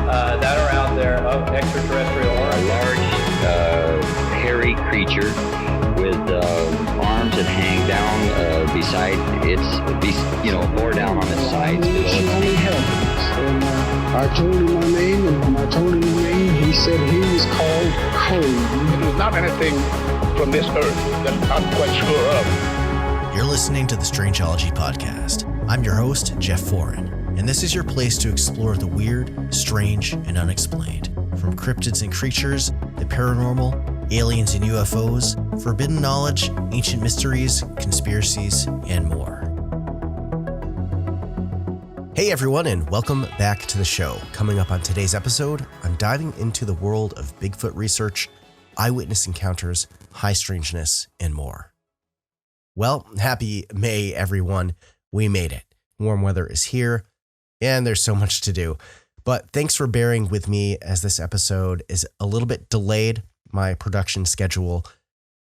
that are out there of extraterrestrial origin. A large, hairy creature with arms that hang down beside bore down on its sides. And I told him my name, and when I told him his name, he said he was called Code. It was not anything from this earth that I'm quite sure of. You're listening to the Strangeology Podcast. I'm your host, Jeff Foran, and this is your place to explore the weird, strange, and unexplained. From cryptids and creatures, the paranormal, aliens and UFOs, forbidden knowledge, ancient mysteries, conspiracies, and more. Hey everyone, and welcome back to the show. Coming up on today's episode, I'm diving into the world of Bigfoot research, eyewitness encounters, high strangeness, and more. Well, happy May, everyone. We made it. Warm weather is here, and there's so much to do. But thanks for bearing with me as this episode is a little bit delayed. My production schedule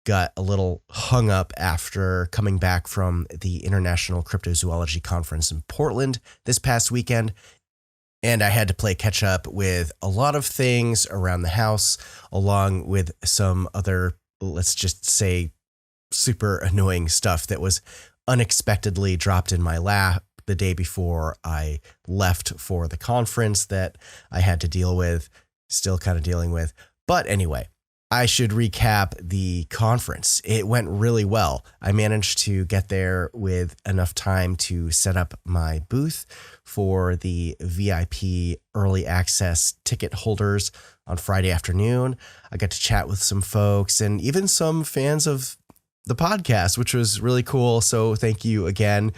got a little hung up after coming back from the International Cryptozoology Conference in Portland this past weekend. And I had to play catch up with a lot of things around the house, along with some other, let's just say, super annoying stuff that was unexpectedly dropped in my lap the day before I left for the conference that I had to deal with, still kind of dealing with. But anyway, I should recap the conference. It went really well. I managed to get there with enough time to set up my booth for the VIP early access ticket holders on Friday afternoon. I got to chat with some folks and even some fans of the podcast, which was really cool. So thank you again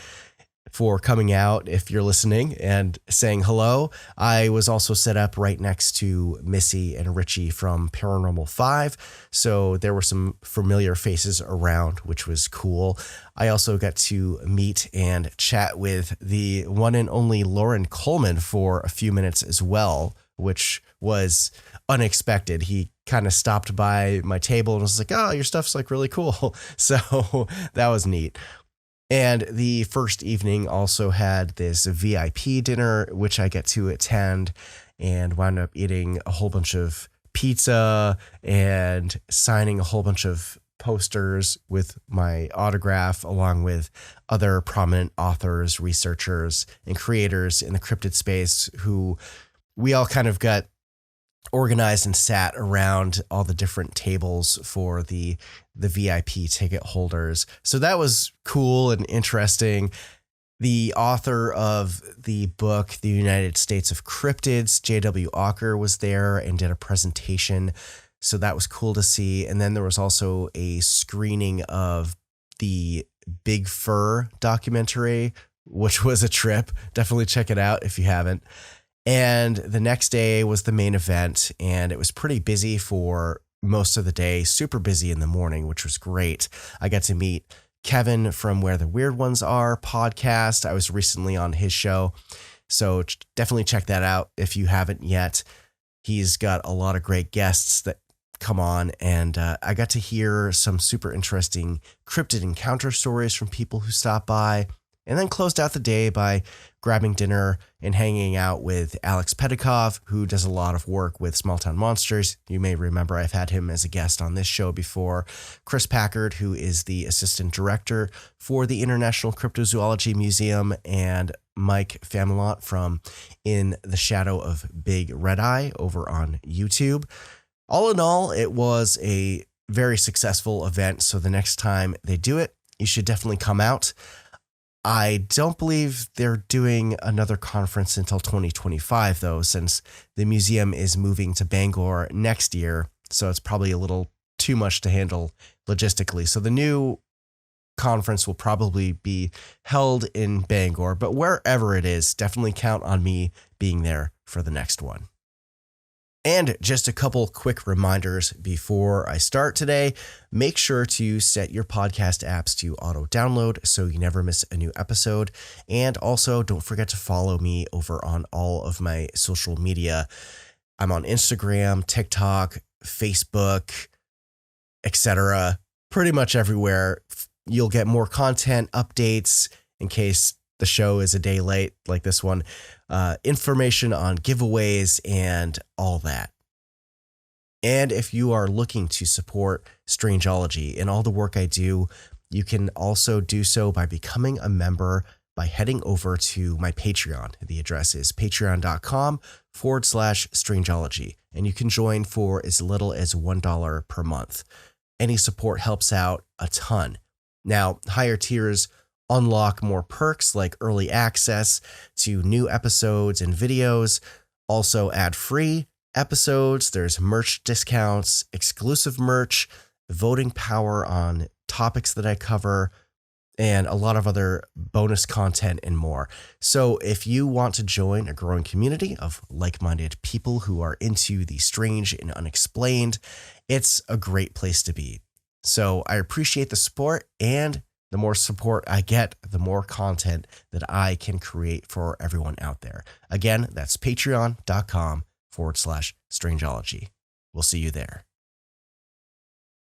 for coming out if you're listening and saying hello. I was also set up right next to Missy and Richie from Paranormal 5. So there were some familiar faces around, which was cool. I also got to meet and chat with the one and only Lauren Coleman for a few minutes as well, which was unexpected. He kind of stopped by my table and was like, "Oh, your stuff's like really cool." So that was neat. And the first evening also had this VIP dinner, which I get to attend, and wound up eating a whole bunch of pizza and signing a whole bunch of posters with my autograph, along with other prominent authors, researchers, and creators in the cryptid space who we all kind of got organized and sat around all the different tables for the VIP ticket holders. So that was cool and interesting. The author of the book, The United States of Cryptids, J.W. Walker, was there and did a presentation. So that was cool to see. And then there was also a screening of the Big Fur documentary, which was a trip. Definitely check it out if you haven't. And the next day was the main event, and it was pretty busy for most of the day, super busy in the morning, which was great. I got to meet Kevin from Where the Weird Ones Are podcast. I was recently on his show, so definitely check that out if you haven't yet. He's got a lot of great guests that come on, and I got to hear some super interesting cryptid encounter stories from people who stopped by, and then closed out the day by grabbing dinner and hanging out with Alex Pedikov, who does a lot of work with Small Town Monsters. You may remember I've had him as a guest on this show before. Chris Packard, who is the assistant director for the International Cryptozoology Museum, and Mike Famelot from In the Shadow of Big Red Eye over on YouTube. All in all, it was a very successful event. So the next time they do it, you should definitely come out. I don't believe they're doing another conference until 2025, though, since the museum is moving to Bangor next year. So it's probably a little too much to handle logistically. So the new conference will probably be held in Bangor, but wherever it is, definitely count on me being there for the next one. And just a couple quick reminders before I start today. Make sure to set your podcast apps to auto download so you never miss a new episode. And also don't forget to follow me over on all of my social media. I'm on Instagram, TikTok, Facebook, etc. Pretty much everywhere. You'll get more content updates in case the show is a day late like this one, information on giveaways and all that. And if you are looking to support Strangeology and all the work I do, you can also do so by becoming a member by heading over to my Patreon. The address is patreon.com/Strangeology, and you can join for as little as $1 per month. Any support helps out a ton. Now, higher tiers unlock more perks like early access to new episodes and videos, also ad-free episodes. There's merch discounts, exclusive merch, voting power on topics that I cover, and a lot of other bonus content and more. So if you want to join a growing community of like-minded people who are into the strange and unexplained, it's a great place to be. So I appreciate the support, and the more support I get, the more content that I can create for everyone out there. Again, that's patreon.com/Strangeology. We'll see you there.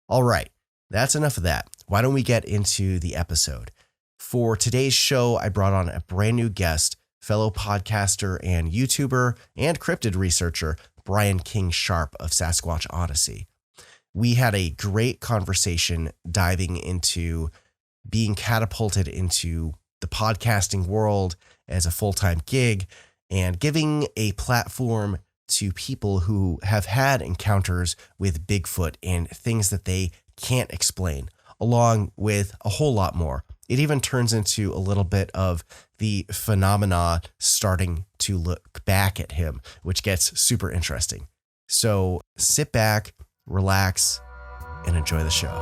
All right, that's enough of that. Why don't we get into the episode? For today's show, I brought on a brand new guest, fellow podcaster and YouTuber and cryptid researcher, Brian King Sharp of Sasquatch Odyssey. We had a great conversation diving into being catapulted into the podcasting world as a full-time gig and giving a platform to people who have had encounters with Bigfoot and things that they can't explain, along with a whole lot more. It even turns into a little bit of the phenomena starting to look back at him, which gets super interesting. So sit back, relax, and enjoy the show.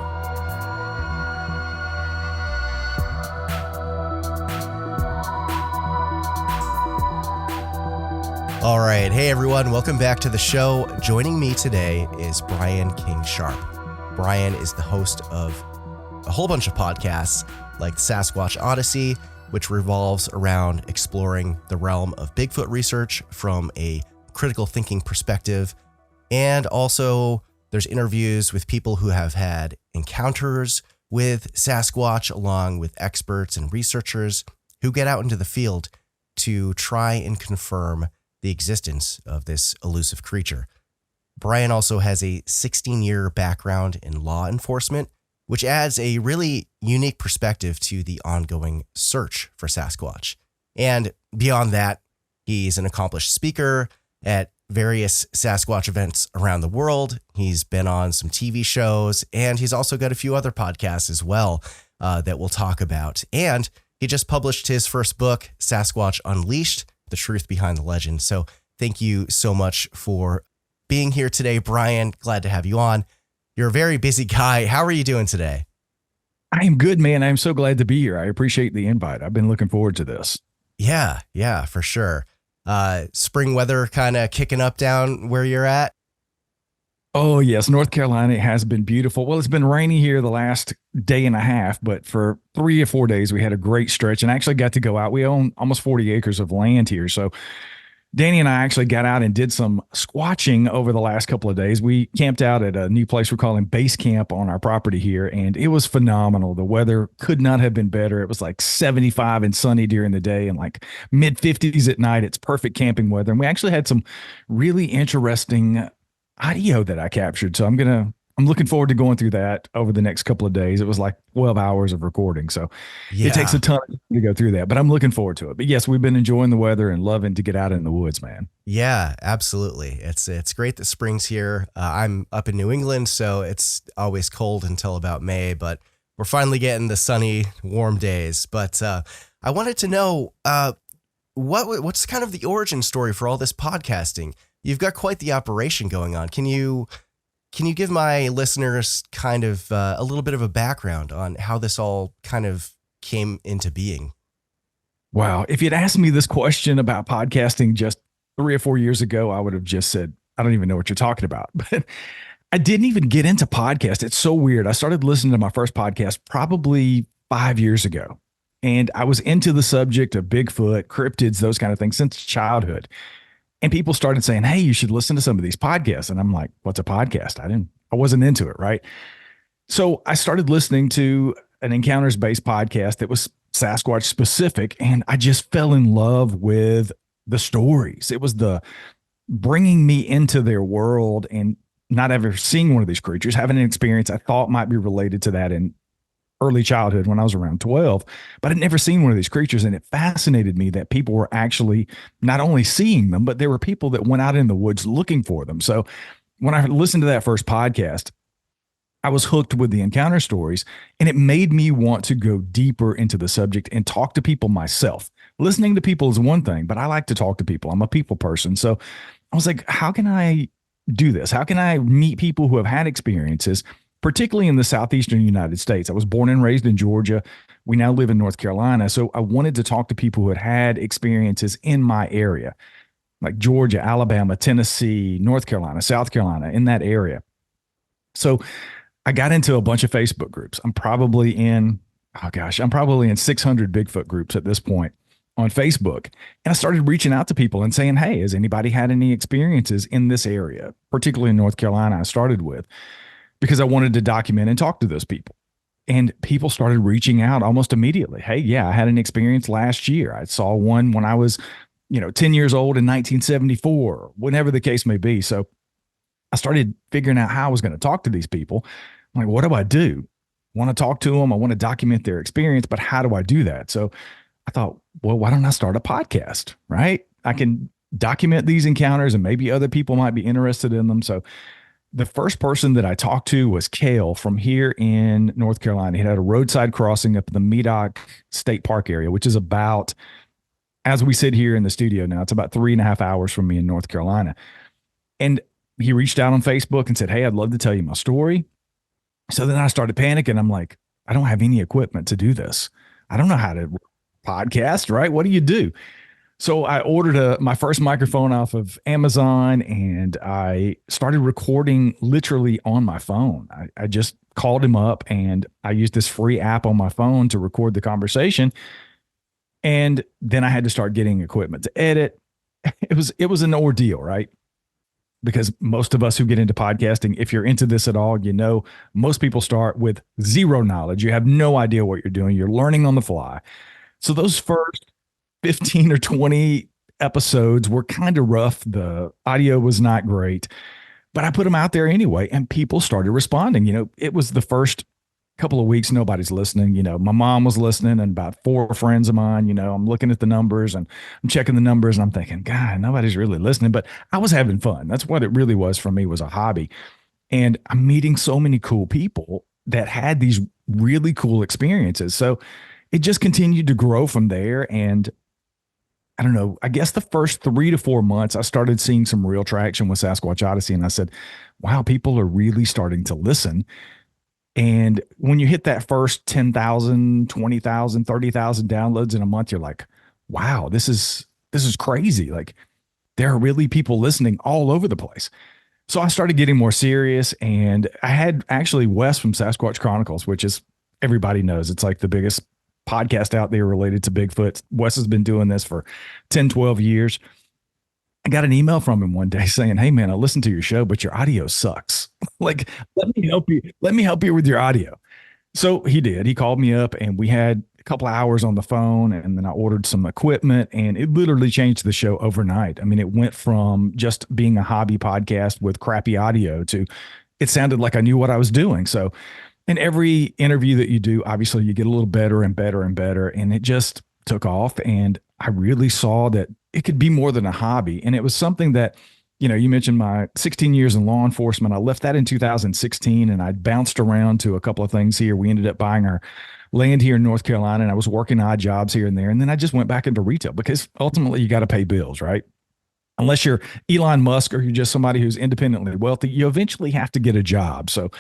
All right. Hey, everyone. Welcome back to the show. Joining me today is Brian King Sharp. Brian is the host of a whole bunch of podcasts like the Sasquatch Odyssey, which revolves around exploring the realm of Bigfoot research from a critical thinking perspective. And also there's interviews with people who have had encounters with Sasquatch, along with experts and researchers who get out into the field to try and confirm the existence of this elusive creature. Brian also has a 16-year background in law enforcement, which adds a really unique perspective to the ongoing search for Sasquatch. And beyond that, he's an accomplished speaker at various Sasquatch events around the world. He's been on some TV shows, and he's also got a few other podcasts as well that we'll talk about. And he just published his first book, Sasquatch Unleashed: The Truth Behind the Legend. So thank you so much for being here today, Brian. Glad to have you on. You're a very busy guy. How are you doing today? I am good, man. I'm so glad to be here. I appreciate the invite. I've been looking forward to this. Yeah, for sure. Spring weather kind of kicking up down where you're at? Oh, yes. North Carolina has been beautiful. Well, it's been rainy here the last day and a half, but for 3 or 4 days, we had a great stretch and actually got to go out. We own almost 40 acres of land here. So Danny and I actually got out and did some squatching over the last couple of days. We camped out at a new place we're calling Base Camp on our property here, and it was phenomenal. The weather could not have been better. It was like 75 and sunny during the day and like mid 50s at night. It's perfect camping weather. And we actually had some really interesting audio that I captured. So I'm looking forward to going through that over the next couple of days. It was like 12 hours of recording. So It takes a ton to go through that, but I'm looking forward to it. But yes, we've been enjoying the weather and loving to get out in the woods, man. Yeah, absolutely. It's great that spring's here. I'm up in New England, so it's always cold until about May, but we're finally getting the sunny, warm days. But I wanted to know what's kind of the origin story for all this podcasting? You've got quite the operation going on. Can you give my listeners kind of a little bit of a background on how this all kind of came into being? Wow. If you'd asked me this question about podcasting just 3 or 4 years ago, I would have just said, I don't even know what you're talking about. But I didn't even get into podcast. It's so weird. I started listening to my first podcast probably 5 years ago. And I was into the subject of Bigfoot, cryptids, those kind of things since childhood. And people started saying, hey, you should listen to some of these podcasts. And I'm like, what's a podcast? I wasn't into it. Right. So I started listening to an encounters-based podcast that was Sasquatch specific, and I just fell in love with the stories. It was the bringing me into their world and not ever seeing one of these creatures, having an experience I thought might be related to that in early childhood when I was around 12, but I'd never seen one of these creatures. And it fascinated me that people were actually not only seeing them, but there were people that went out in the woods looking for them. So when I listened to that first podcast, I was hooked with the encounter stories, and it made me want to go deeper into the subject and talk to people myself. Listening to people is one thing, but I like to talk to people. I'm a people person. So I was like, how can I do this? How can I meet people who have had experiences, particularly in the southeastern United States? I was born and raised in Georgia. We now live in North Carolina. So I wanted to talk to people who had had experiences in my area, like Georgia, Alabama, Tennessee, North Carolina, South Carolina, in that area. So I got into a bunch of Facebook groups. I'm probably in 600 Bigfoot groups at this point on Facebook. And I started reaching out to people and saying, hey, has anybody had any experiences in this area, particularly in North Carolina, I started with, because I wanted to document and talk to those people. And people started reaching out almost immediately. Hey, yeah, I had an experience last year. I saw one when I was, 10 years old in 1974, whenever the case may be. So I started figuring out how I was going to talk to these people. I'm like, what do I do? I want to talk to them. I want to document their experience, but how do I do that? So I thought, well, why don't I start a podcast, right? I can document these encounters and maybe other people might be interested in them. So the first person that I talked to was Kale from here in North Carolina. He had a roadside crossing up in the Medoc State Park area, which is about, as we sit here in the studio now, it's about 3.5 hours from me in North Carolina. And he reached out on Facebook and said, hey, I'd love to tell you my story. So then I started panicking. I'm like, I don't have any equipment to do this. I don't know how to podcast, right? What do you do? So I ordered my first microphone off of Amazon, and I started recording literally on my phone. I just called him up, and I used this free app on my phone to record the conversation. And then I had to start getting equipment to edit. It was an ordeal, right? Because most of us who get into podcasting, if you're into this at all, most people start with zero knowledge. You have no idea what you're doing. You're learning on the fly. So those first 15 or 20 episodes were kind of rough. The audio was not great, but I put them out there anyway, and people started responding. It was the first couple of weeks, nobody's listening. My mom was listening and about 4 friends of mine. I'm looking at the numbers and I'm checking the numbers and I'm thinking, God, nobody's really listening, but I was having fun. That's what it really was for me, was a hobby. And I'm meeting so many cool people that had these really cool experiences. So it just continued to grow from there. And I don't know, I guess the first 3 to 4 months, I started seeing some real traction with Sasquatch Odyssey. And I said, wow, people are really starting to listen. And when you hit that first 10,000, 20,000, 30,000 downloads in a month, you're like, wow, this is crazy. Like, there are really people listening all over the place. So I started getting more serious, and I had actually Wes from Sasquatch Chronicles, which is, everybody knows, it's like the biggest podcast out there related to Bigfoot. Wes has been doing this for 10, 12 years. I got an email from him one day saying, hey man, I listened to your show, but your audio sucks. Like, let me help you with your audio. So he did. He called me up and we had a couple of hours on the phone, and then I ordered some equipment, and it literally changed the show overnight. I mean, it went from just being a hobby podcast with crappy audio to it sounded like I knew what I was doing. So in every interview that you do, obviously you get a little better and better and better, and it just took off. And I really saw that it could be more than a hobby. And it was something that, you mentioned my 16 years in law enforcement. I left that in 2016, and I bounced around to a couple of things here. We ended up buying our land here in North Carolina, and I was working odd jobs here and there. And then I just went back into retail, because ultimately you got to pay bills, right? Unless you're Elon Musk or you're just somebody who's independently wealthy, you eventually have to get a job. So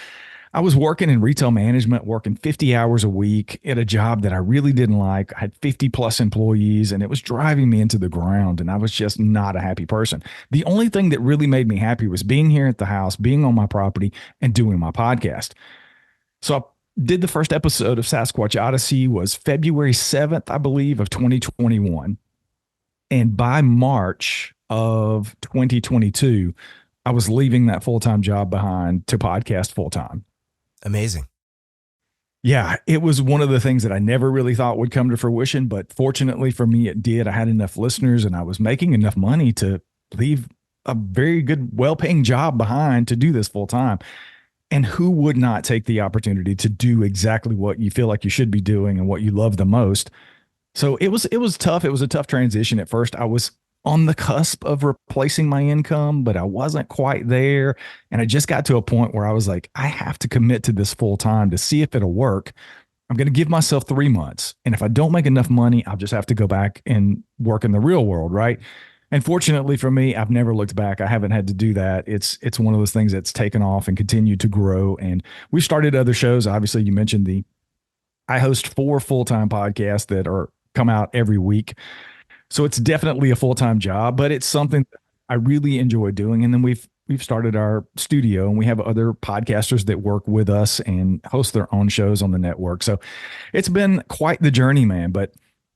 I was working in retail management, working 50 hours a week at a job that I really didn't like. I had 50 plus employees, and it was driving me into the ground, and I was just not a happy person. The only thing that really made me happy was being here at the house, being on my property, and doing my podcast. So I did the first episode of Sasquatch Odyssey was February 7th, I believe, of 2021. And by March of 2022, I was leaving that full-time job behind to podcast full-time. Amazing. Yeah, it was one of the things that I never really thought would come to fruition, but fortunately for me, it did. I had enough listeners and I was making enough money to leave a very good, well-paying job behind to do this full time. And who would not take the opportunity to do exactly what you feel like you should be doing and what you love the most? So it was tough. It was a tough transition at first. I was on the cusp of replacing my income, but I wasn't quite there. And I just got to a point where I was like, I have to commit to this full time to see if it'll work. I'm going to give myself 3 months. And if I don't make enough money, I'll just have to go back and work in the real world. Right. And fortunately for me, I've never looked back. I haven't had to do that. It's one of those things that's taken off and continued to grow. And we've started other shows. Obviously, you mentioned I host 4 full-time podcasts that are come out every week. So it's definitely a full-time job, but it's something I really enjoy doing. And then we've started our studio and we have other podcasters that work with us and host their own shows on the network. So it's been quite the journey, man. But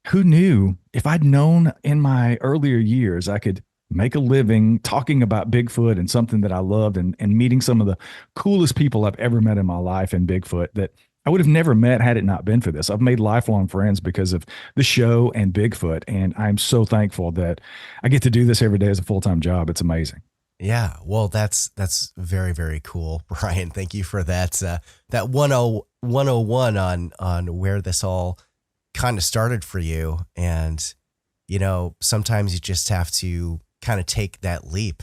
who knew, if I'd known in my earlier years, I could make a living talking about Bigfoot and something that I loved and meeting some of the coolest people I've ever met in my life in Bigfoot that I would have never met had it not been for this. I've made lifelong friends because of the show and Bigfoot. And I'm so thankful that I get to do this every day as a full-time job. It's amazing. Yeah, well, that's very, very cool, Brian. Thank you for that that 101 on where this all kind of started for you. And, you know, sometimes you just have to kind of take that leap.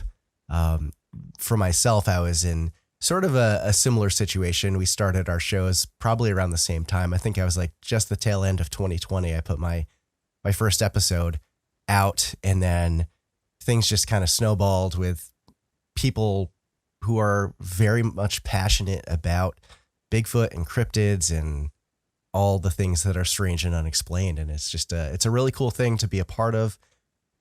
For myself, I was in sort of a similar situation. We started our shows probably around the same time. I think I was like just the tail end of 2020. I put my first episode out, and then things just kind of snowballed with people who are very much passionate about Bigfoot and cryptids and all the things that are strange and unexplained. And it's just it's a really cool thing to be a part of.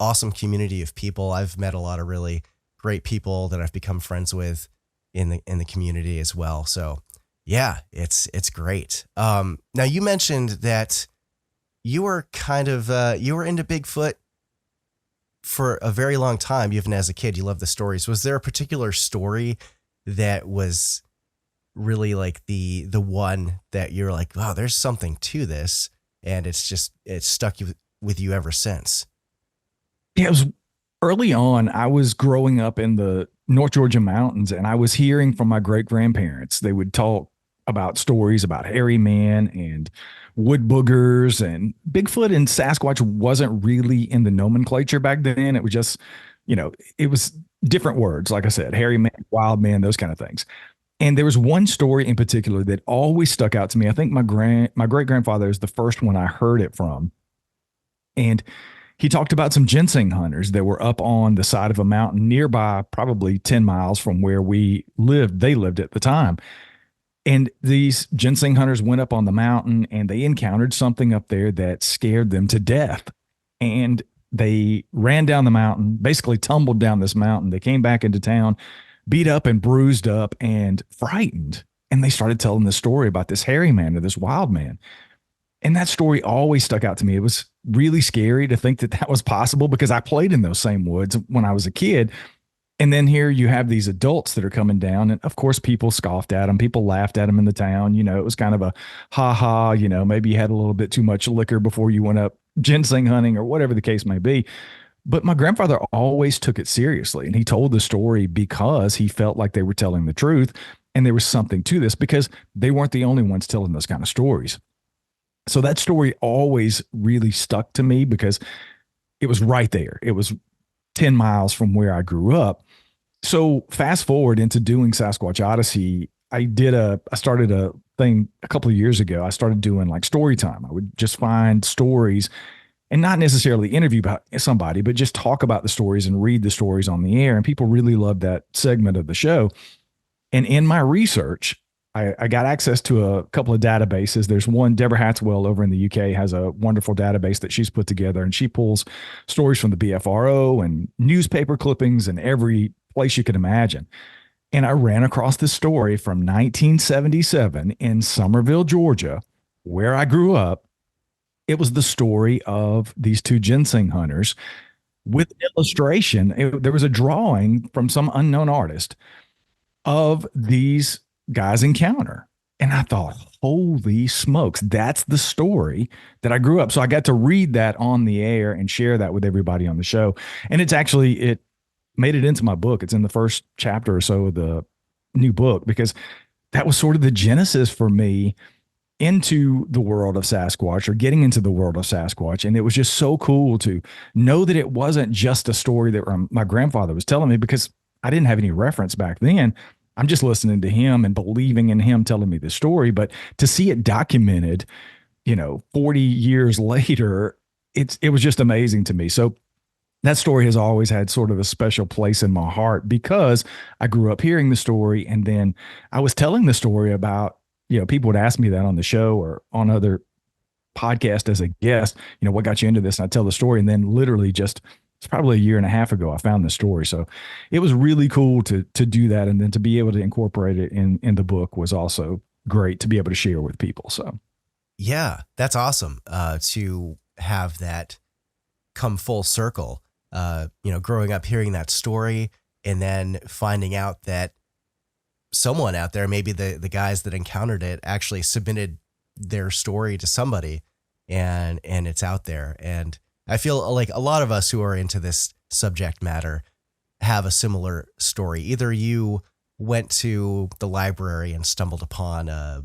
Awesome community of people. I've met a lot of really great people that I've become friends with in the community as well. So yeah, it's great. Now you mentioned that you were kind of, you were into Bigfoot for a very long time, even as a kid. You love the stories. Was there a particular story that was really like the one that you're like, wow, there's something to this, and it's stuck with you ever since? Yeah, it was early on. I was growing up in the North Georgia mountains, and I was hearing from my great grandparents. They would talk about stories about hairy men and wood boogers, and Bigfoot and Sasquatch wasn't really in the nomenclature back then. It was just, you know, it was different words. Like I said, hairy man, wild man, those kind of things. And there was one story in particular that always stuck out to me. I think my great grandfather is the first one I heard it from. And he talked about some ginseng hunters that were up on the side of a mountain nearby, probably 10 miles from where we lived. They lived at the time. And these ginseng hunters went up on the mountain and they encountered something up there that scared them to death. And they ran down the mountain, basically tumbled down this mountain. They came back into town, beat up and bruised up and frightened. And they started telling the story about this hairy man or this wild man. And that story always stuck out to me. It was really scary to think that that was possible because I played in those same woods when I was a kid. And then here you have these adults that are coming down. And of course, people scoffed at them. People laughed at them in the town. You know, it was kind of a ha ha, you know, maybe you had a little bit too much liquor before you went up ginseng hunting or whatever the case may be. But my grandfather always took it seriously. And he told the story because he felt like they were telling the truth. And there was something to this because they weren't the only ones telling those kind of stories. So that story always really stuck to me because it was right there. It was 10 miles from where I grew up. So fast forward into doing Sasquatch Odyssey, I started a thing a couple of years ago. I started doing like story time. I would just find stories and not necessarily interview about somebody, but just talk about the stories and read the stories on the air. And people really loved that segment of the show. And in my research, I got access to a couple of databases. There's one, Deborah Hatswell over in the UK has a wonderful database that she's put together, and she pulls stories from the BFRO and newspaper clippings and every place you could imagine. And I ran across this story from 1977 in Summerville, Georgia, where I grew up. It was the story of these 2 ginseng hunters with illustration. There was a drawing from some unknown artist of these guys encounter. And I thought, holy smokes, that's the story that I grew up. So I got to read that on the air and share that with everybody on the show. And it made it into my book. It's in the first chapter or so of the new book, because that was sort of the genesis for me into the world of Sasquatch, or getting into the world of Sasquatch. And it was just so cool to know that it wasn't just a story that my grandfather was telling me, because I didn't have any reference back then. I'm just listening to him and believing in him telling me the story. But to see it documented, 40 years later, it was just amazing to me. So that story has always had sort of a special place in my heart, because I grew up hearing the story, and then I was telling the story about, people would ask me that on the show or on other podcasts as a guest, what got you into this? And I tell the story, and then literally it's probably a year and a half ago, I found the story. So it was really cool to do that. And then to be able to incorporate it in the book was also great to be able to share with people. So. Yeah, that's awesome. To have that come full circle, growing up hearing that story, and then finding out that someone out there, maybe the guys that encountered it, actually submitted their story to somebody, and it's out there. And I feel like a lot of us who are into this subject matter have a similar story. Either you went to the library and stumbled upon a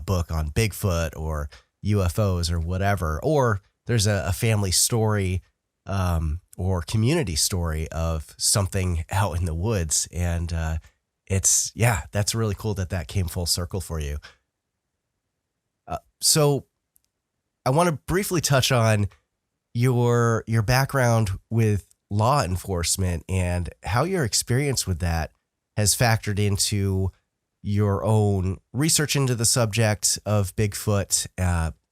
book on Bigfoot or UFOs or whatever, or there's a family story or community story of something out in the woods. And that's really cool that came full circle for you. So I want to briefly touch on your background with law enforcement and how your experience with that has factored into your own research into the subject of Bigfoot,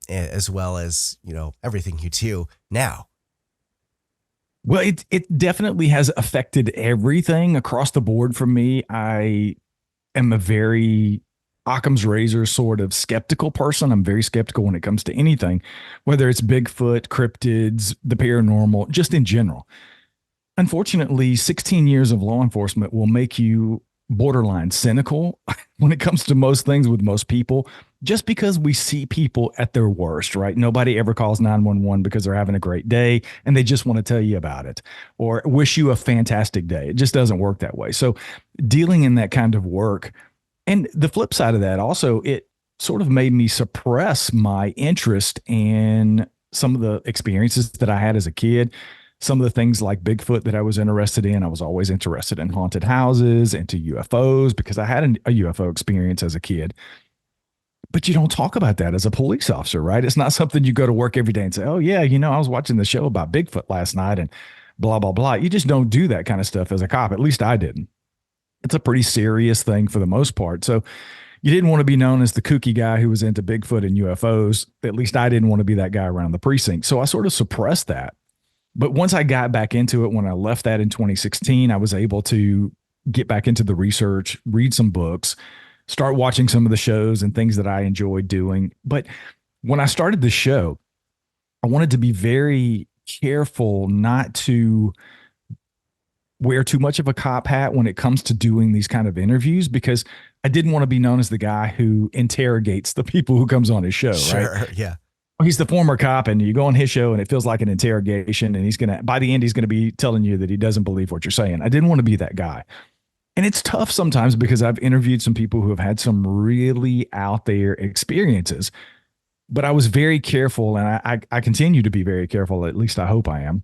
as well as, everything you do now. Well, it definitely has affected everything across the board for me. I am a very Occam's razor sort of skeptical person. I'm very skeptical when it comes to anything, whether it's Bigfoot, cryptids, the paranormal, just in general. Unfortunately, 16 years of law enforcement will make you borderline cynical when it comes to most things with most people, just because we see people at their worst, right? Nobody ever calls 911 because they're having a great day and they just want to tell you about it or wish you a fantastic day. It just doesn't work that way. So dealing in that kind of work, and the flip side of that also, it sort of made me suppress my interest in some of the experiences that I had as a kid. Some of the things like Bigfoot that I was interested in. I was always interested in haunted houses, into UFOs, because I had a UFO experience as a kid. But you don't talk about that as a police officer, right? It's not something you go to work every day and say, oh, yeah, I was watching the show about Bigfoot last night and blah, blah, blah. You just don't do that kind of stuff as a cop. At least I didn't. It's a pretty serious thing for the most part. So you didn't want to be known as the kooky guy who was into Bigfoot and UFOs. At least I didn't want to be that guy around the precinct. So I sort of suppressed that. But once I got back into it, when I left that in 2016, I was able to get back into the research, read some books, start watching some of the shows and things that I enjoyed doing. But when I started the show, I wanted to be very careful not to wear too much of a cop hat when it comes to doing these kind of interviews, because I didn't want to be known as the guy who interrogates the people who comes on his show. Sure, right? Yeah. He's the former cop, and you go on his show and it feels like an interrogation, and by the end, he's going to be telling you that he doesn't believe what you're saying. I didn't want to be that guy. And it's tough sometimes because I've interviewed some people who have had some really out there experiences, but I was very careful, and I continue to be very careful, at least I hope I am,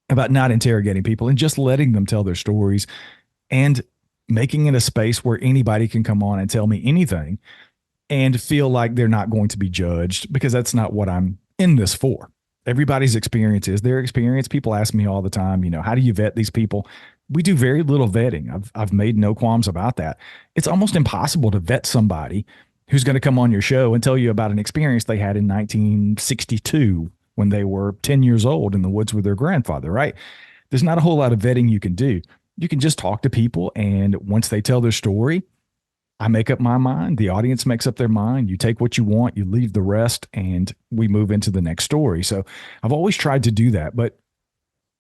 about not interrogating people and just letting them tell their stories and making it a space where anybody can come on and tell me anything and feel like they're not going to be judged, because that's not what I'm in this for. Everybody's experience is their experience. People ask me all the time, how do you vet these people? We do very little vetting. I've made no qualms about that. It's almost impossible to vet somebody who's going to come on your show and tell you about an experience they had in 1962 when they were 10 years old in the woods with their grandfather, right? There's not a whole lot of vetting you can do. You can just talk to people, and once they tell their story, I make up my mind. The audience makes up their mind. You take what you want, you leave the rest, and we move into the next story. So I've always tried to do that, but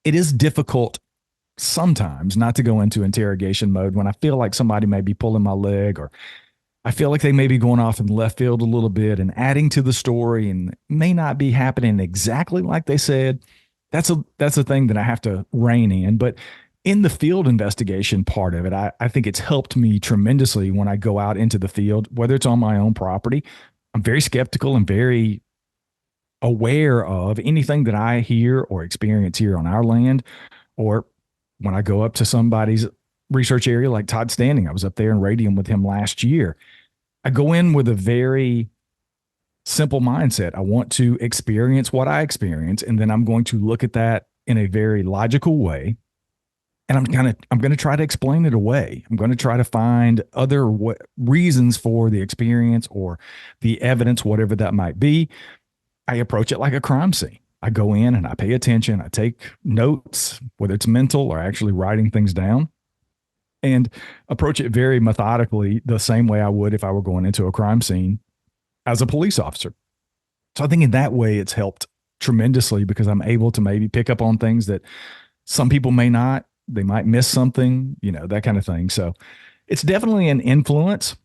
it is difficult sometimes not to go into interrogation mode when I feel like somebody may be pulling my leg, or I feel like they may be going off in left field a little bit and adding to the story, and may not be happening exactly like they said. That's a thing that I have to rein in. But in the field investigation part of it, I think it's helped me tremendously when I go out into the field, whether it's on my own property. I'm very skeptical and very aware of anything that I hear or experience here on our land, or when I go up to somebody's research area like Todd Standing. I was up there in Radium with him last year. I go in with a very simple mindset. I want to experience what I experience, and then I'm going to look at that in a very logical way. And I'm going to try to explain it away. I'm going to try to find other reasons for the experience or the evidence, whatever that might be. I approach it like a crime scene. I go in and I pay attention. I take notes, whether it's mental or actually writing things down, and approach it very methodically, the same way I would if I were going into a crime scene as a police officer. So I think in that way, it's helped tremendously, because I'm able to maybe pick up on things that some people may not. They might miss something, that kind of thing. So it's definitely an influence,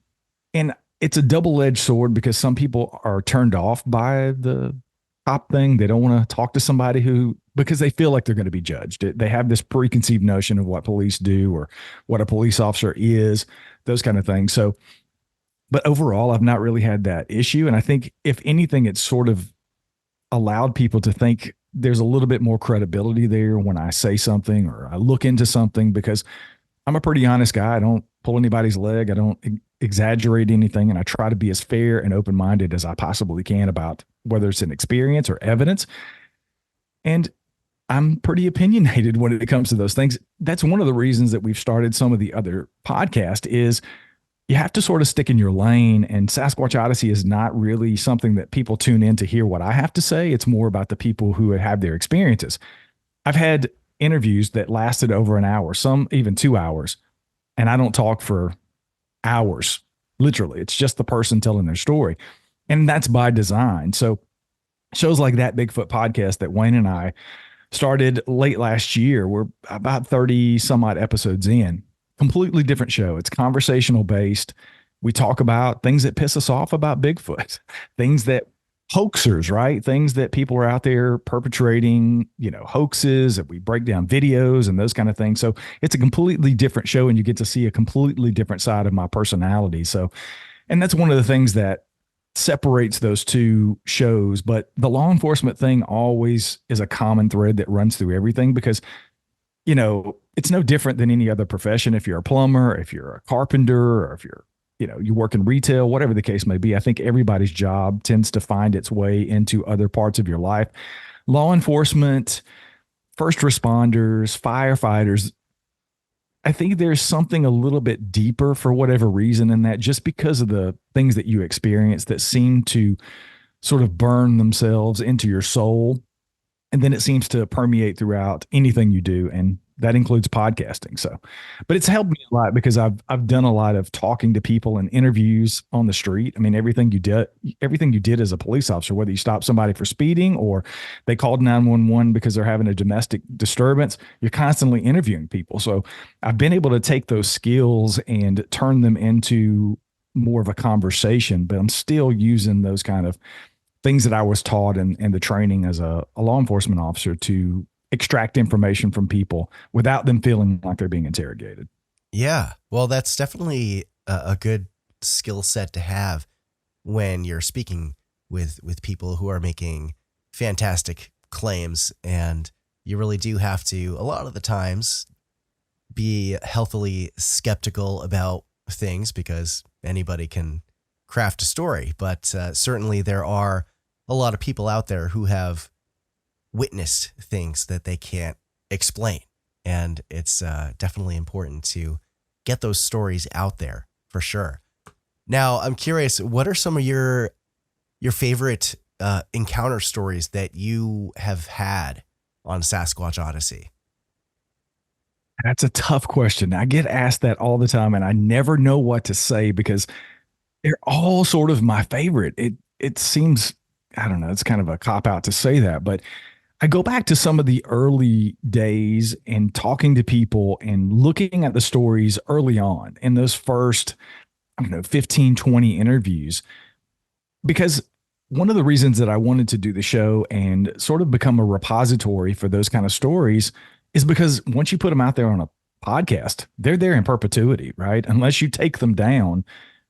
and it's a double-edged sword, because some people are turned off by the cop thing. They don't want to talk to somebody because they feel like they're going to be judged. They have this preconceived notion of what police do or what a police officer is, those kind of things. So, but overall, I've not really had that issue. And I think if anything, it's sort of allowed people to think there's a little bit more credibility there when I say something or I look into something, because I'm a pretty honest guy. I don't pull anybody's leg. I don't exaggerate anything. And I try to be as fair and open-minded as I possibly can about whether it's an experience or evidence. And I'm pretty opinionated when it comes to those things. That's one of the reasons that we've started some of the other podcasts, is you have to sort of stick in your lane. And Sasquatch Odyssey is not really something that people tune in to hear what I have to say. It's more about the people who have their experiences. I've had interviews that lasted over an hour, some even 2 hours, and I don't talk for hours. Literally, it's just the person telling their story. And that's by design. So shows like that Bigfoot podcast that Wayne and I started late last year, we're about 30 some odd episodes in. Completely different show. It's conversational based. We talk about things that piss us off about Bigfoot, things that hoaxers, right? Things that people are out there perpetrating, hoaxes, and we break down videos and those kind of things. So it's a completely different show, and you get to see a completely different side of my personality. So, and that's one of the things that separates those two shows. But the law enforcement thing always is a common thread that runs through everything, because it's no different than any other profession. If you're a plumber, if you're a carpenter, or if you're, you work in retail, whatever the case may be, I think everybody's job tends to find its way into other parts of your life. Law enforcement, first responders, firefighters, I think there's something a little bit deeper for whatever reason in that, just because of the things that you experience that seem to sort of burn themselves into your soul. And then it seems to permeate throughout anything you do. And that includes podcasting. So, but it's helped me a lot, because I've done a lot of talking to people and interviews on the street. I mean, everything you did as a police officer, whether you stop somebody for speeding or they called 911 because they're having a domestic disturbance, you're constantly interviewing people. So I've been able to take those skills and turn them into more of a conversation, but I'm still using those kind of things that I was taught in the training as a law enforcement officer to extract information from people without them feeling like they're being interrogated. Yeah. Well, that's definitely a good skill set to have when you're speaking with people who are making fantastic claims. And you really do have to, a lot of the times, be healthily skeptical about things, because anybody can craft a story. But certainly there are a lot of people out there who have witnessed things that they can't explain. And it's definitely important to get those stories out there for sure. Now, I'm curious, what are some of your favorite encounter stories that you have had on Sasquatch Odyssey? That's a tough question. I get asked that all the time, and I never know what to say, because they're all sort of my favorite. It seems, I don't know, it's kind of a cop-out to say that, but I go back to some of the early days and talking to people and looking at the stories early on in those first, I don't know, 15, 20 interviews. Because one of the reasons that I wanted to do the show and sort of become a repository for those kind of stories is because once you put them out there on a podcast, they're there in perpetuity, right? Unless you take them down,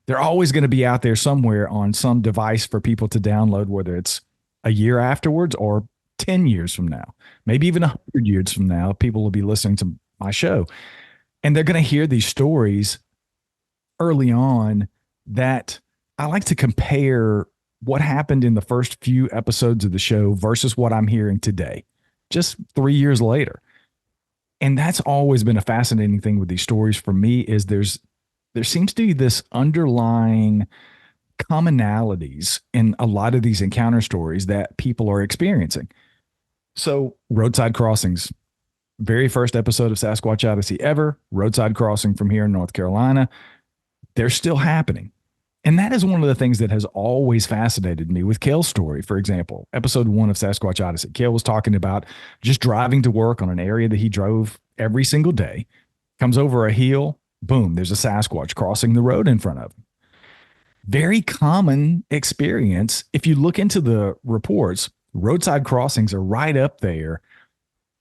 they're always going to be out there somewhere on some device for people to download, whether it's a year afterwards or 10 years from now, maybe even 100 years from now, people will be listening to my show and they're going to hear these stories early on that I like to compare what happened in the first few episodes of the show versus what I'm hearing today, just 3 years later. And that's always been a fascinating thing with these stories for me is there seems to be this underlying commonalities in a lot of these encounter stories that people are experiencing. So roadside crossings, very first episode of Sasquatch Odyssey ever, roadside crossing from here in North Carolina, they're still happening. And that is one of the things that has always fascinated me with Kale's story. For example, episode 1 of Sasquatch Odyssey, Kale was talking about just driving to work on an area that he drove every single day, comes over a hill, boom, there's a Sasquatch crossing the road in front of him. Very common experience. If you look into the reports, roadside crossings are right up there.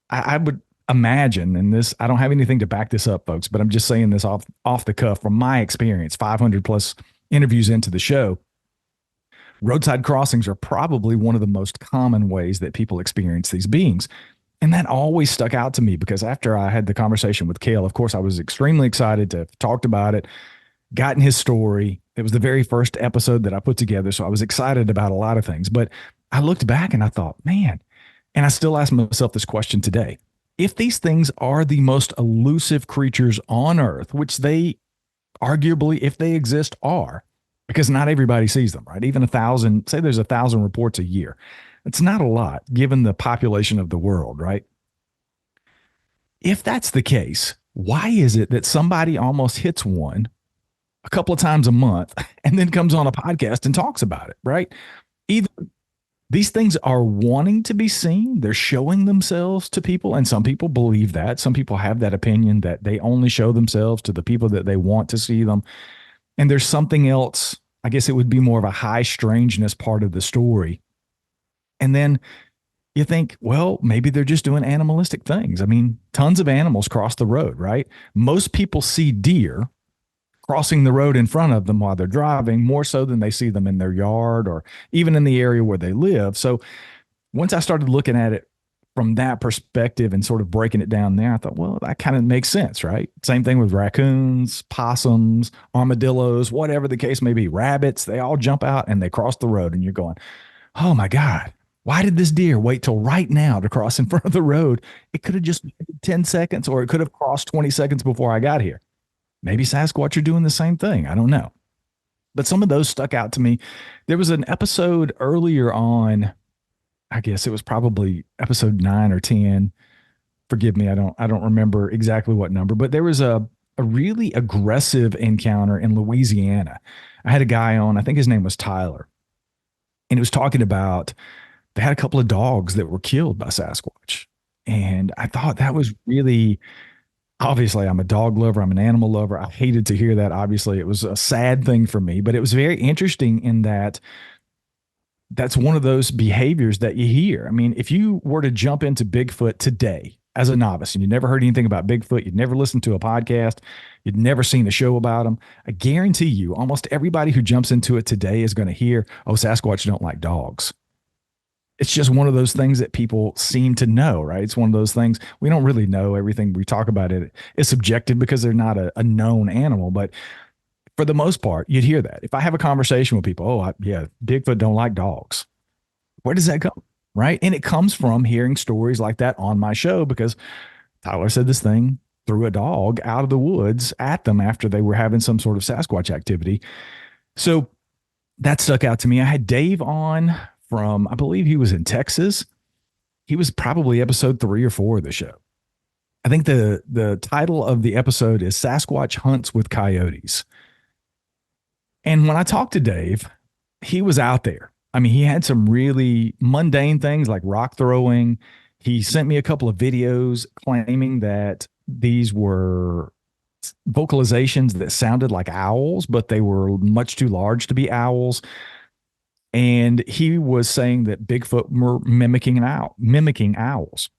I would imagine, and this, I don't have anything to back this up, folks, but I'm just saying this off the cuff from my experience, 500 plus interviews into the show, roadside crossings are probably one of the most common ways that people experience these beings. And that always stuck out to me because after I had the conversation with Kale, of course, I was extremely excited to have talked about it, gotten his story. It was the very first episode that I put together. So I was excited about a lot of things, but I looked back and I thought, man, and I still ask myself this question today. If these things are the most elusive creatures on Earth, which they arguably, if they exist, are, because not everybody sees them, right? Even 1,000, say there's 1,000 reports a year. It's not a lot given the population of the world, right? If that's the case, why is it that somebody almost hits one a couple of times a month and then comes on a podcast and talks about it, right? Either these things are wanting to be seen, they're showing themselves to people, and some people believe that. Some people have that opinion that they only show themselves to the people that they want to see them. And there's something else, I guess it would be more of a high strangeness part of the story. And then you think, well, maybe they're just doing animalistic things. I mean, tons of animals cross the road, right? Most people see deer crossing the road in front of them while they're driving, more so than they see them in their yard or even in the area where they live. So once I started looking at it from that perspective and sort of breaking it down there, I thought, well, that kind of makes sense, right? Same thing with raccoons, possums, armadillos, whatever the case may be, rabbits, they all jump out and they cross the road and you're going, oh my God, why did this deer wait till right now to cross in front of the road? It could have just been 10 seconds or it could have crossed 20 seconds before I got here. Maybe Sasquatch are doing the same thing. I don't know. But some of those stuck out to me. There was an episode earlier on, I guess it was probably episode 9 or 10. Forgive me, I don't remember exactly what number, but there was a really aggressive encounter in Louisiana. I had a guy on, I think his name was Tyler, and he was talking about they had a couple of dogs that were killed by Sasquatch. And I thought that was really, obviously, I'm a dog lover. I'm an animal lover. I hated to hear that. Obviously, it was a sad thing for me, but it was very interesting in that that's one of those behaviors that you hear. I mean, if you were to jump into Bigfoot today as a novice and you never heard anything about Bigfoot, you'd never listened to a podcast, you'd never seen a show about them, I guarantee you almost everybody who jumps into it today is going to hear, oh, Sasquatch don't like dogs. It's just one of those things that people seem to know, right? It's one of those things we don't really know. Everything we talk about it is subjective because they're not a known animal. But for the most part, you'd hear that. If I have a conversation with people, yeah, Bigfoot don't like dogs. Where does that come? Right? And it comes from hearing stories like that on my show because Tyler said this thing threw a dog out of the woods at them after they were having some sort of Sasquatch activity. So that stuck out to me. I had Dave on from, I believe he was in Texas. He was probably episode 3 or 4 of the show. I think the title of the episode is Sasquatch Hunts with Coyotes. And when I talked to Dave, he was out there. I mean, he had some really mundane things like rock throwing. He sent me a couple of videos claiming that these were vocalizations that sounded like owls, but they were much too large to be owls. And he was saying that Bigfoot were mimicking owls.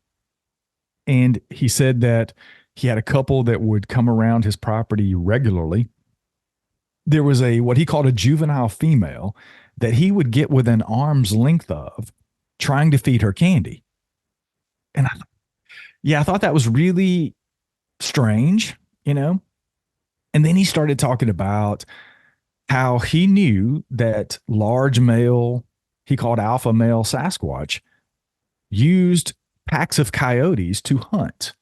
And he said that he had a couple that would come around his property regularly. There was what he called a juvenile female that he would get within arm's length of, trying to feed her candy. And I thought that was really strange, And then he started talking about how he knew that large male, he called alpha male Sasquatch, used packs of coyotes to hunt.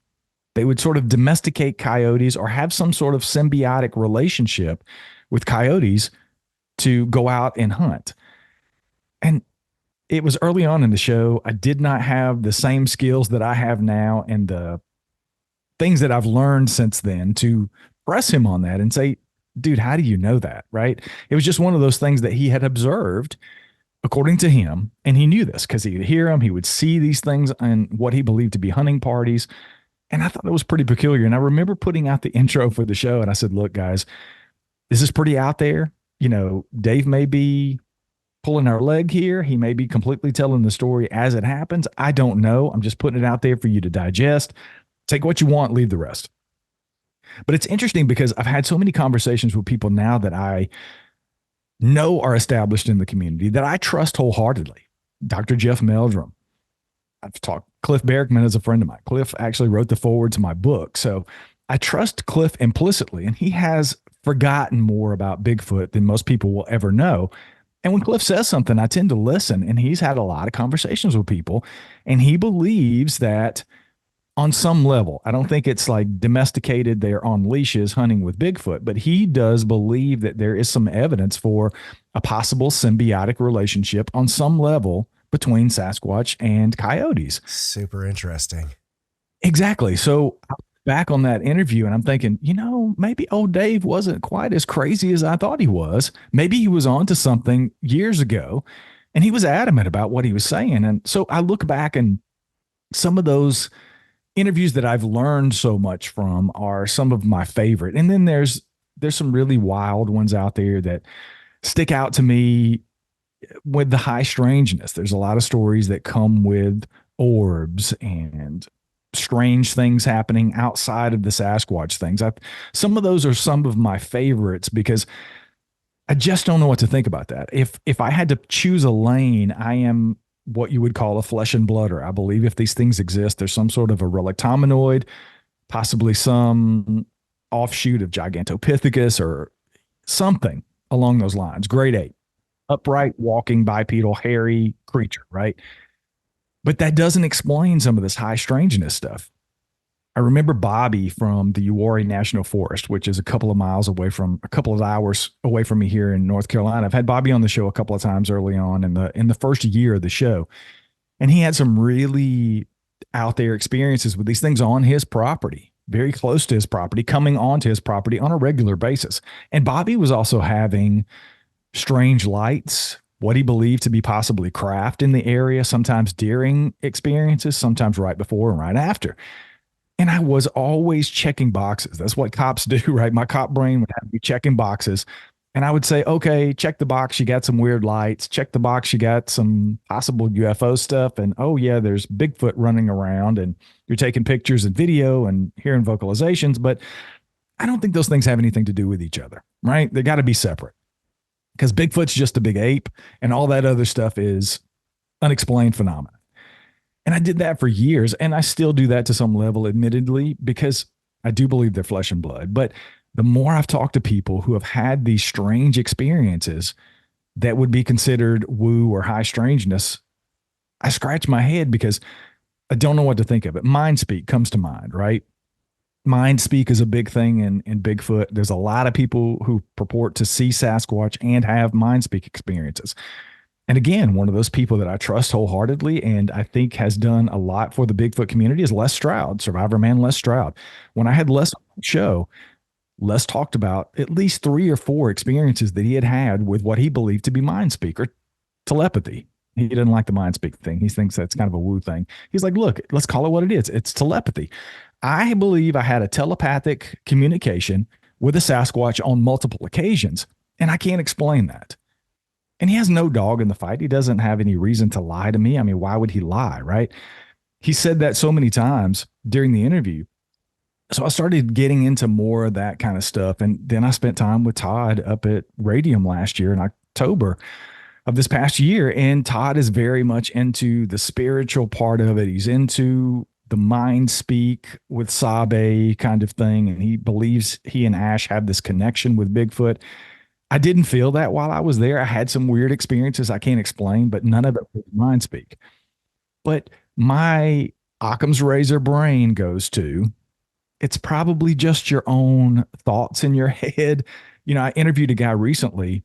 They would sort of domesticate coyotes or have some sort of symbiotic relationship with coyotes to go out and hunt. And it was early on in the show. I did not have the same skills that I have now and the things that I've learned since then to press him on that and say, dude, how do you know that? Right. It was just one of those things that he had observed according to him. And he knew this because he would hear them. He would see these things on what he believed to be hunting parties. And I thought it was pretty peculiar. And I remember putting out the intro for the show and I said, look, guys, this is pretty out there. Dave may be pulling our leg here. He may be completely telling the story as it happens. I don't know. I'm just putting it out there for you to digest. Take what you want, leave the rest. But it's interesting because I've had so many conversations with people now that I know are established in the community that I trust wholeheartedly. Dr. Jeff Meldrum. I've talked, Cliff Berrickman is a friend of mine. Cliff actually wrote the foreword to my book. So I trust Cliff implicitly, and he has forgotten more about Bigfoot than most people will ever know. And when Cliff says something, I tend to listen, and he's had a lot of conversations with people, and he believes that on some level, I don't think it's like domesticated, they're on leashes hunting with Bigfoot, but he does believe that there is some evidence for a possible symbiotic relationship on some level between Sasquatch and coyotes. Super interesting. Exactly. So I'm back on that interview and I'm thinking, maybe old Dave wasn't quite as crazy as I thought he was. Maybe he was onto something years ago and he was adamant about what he was saying. And so I look back and some of those interviews that I've learned so much from are some of my favorite. And then there's some really wild ones out there that stick out to me with the high strangeness. There's a lot of stories that come with orbs and strange things happening outside of the Sasquatch things. Some of those are some of my favorites because I just don't know what to think about that. If I had to choose a lane, I am what you would call a flesh and blooder. I believe if these things exist, there's some sort of a relict hominoid, possibly some offshoot of Gigantopithecus or something along those lines. Grade 8, upright, walking, bipedal, hairy creature, right? But that doesn't explain some of this high strangeness stuff. I remember Bobby from the Uwharrie National Forest, which is a couple of hours away from me here in North Carolina. I've had Bobby on the show a couple of times early on in the first year of the show. And he had some really out there experiences with these things on his property, very close to his property, coming onto his property on a regular basis. And Bobby was also having strange lights, what he believed to be possibly craft in the area, sometimes during experiences, sometimes right before and right after. And I was always checking boxes. That's what cops do, right? My cop brain would have me checking boxes. And I would say, okay, check the box. You got some weird lights. Check the box. You got some possible UFO stuff. And oh yeah, there's Bigfoot running around and you're taking pictures and video and hearing vocalizations. But I don't think those things have anything to do with each other, right? They got to be separate because Bigfoot's just a big ape and all that other stuff is unexplained phenomena. And I did that for years, and I still do that to some level, admittedly, because I do believe they're flesh and blood. But the more I've talked to people who have had these strange experiences that would be considered woo or high strangeness, I scratch my head because I don't know what to think of it. Mind speak comes to mind, right? Mind speak is a big thing in Bigfoot. There's a lot of people who purport to see Sasquatch and have mind speak experiences. And again, one of those people that I trust wholeheartedly and I think has done a lot for the Bigfoot community is Les Stroud, Survivor Man Les Stroud. When I had Les on the show, Les talked about at least 3 or 4 experiences that he had with what he believed to be mind speak or telepathy. He didn't like the mind speak thing. He thinks that's kind of a woo thing. He's like, look, let's call it what it is. It's telepathy. I believe I had a telepathic communication with a Sasquatch on multiple occasions, and I can't explain that. And he has no dog in the fight. He doesn't have any reason to lie to me. I mean, why would he lie, right? He said that so many times during the interview. So I started getting into more of that kind of stuff. And then I spent time with Todd up at Radium last year in October of this past year. And Todd is very much into the spiritual part of it. He's into the mind speak with Sabe kind of thing. And he believes he and Ash have this connection with Bigfoot. I didn't feel that while I was there. I had some weird experiences I can't explain, but none of it was mind speak. But my Occam's razor brain goes to, it's probably just your own thoughts in your head. You know, I interviewed a guy recently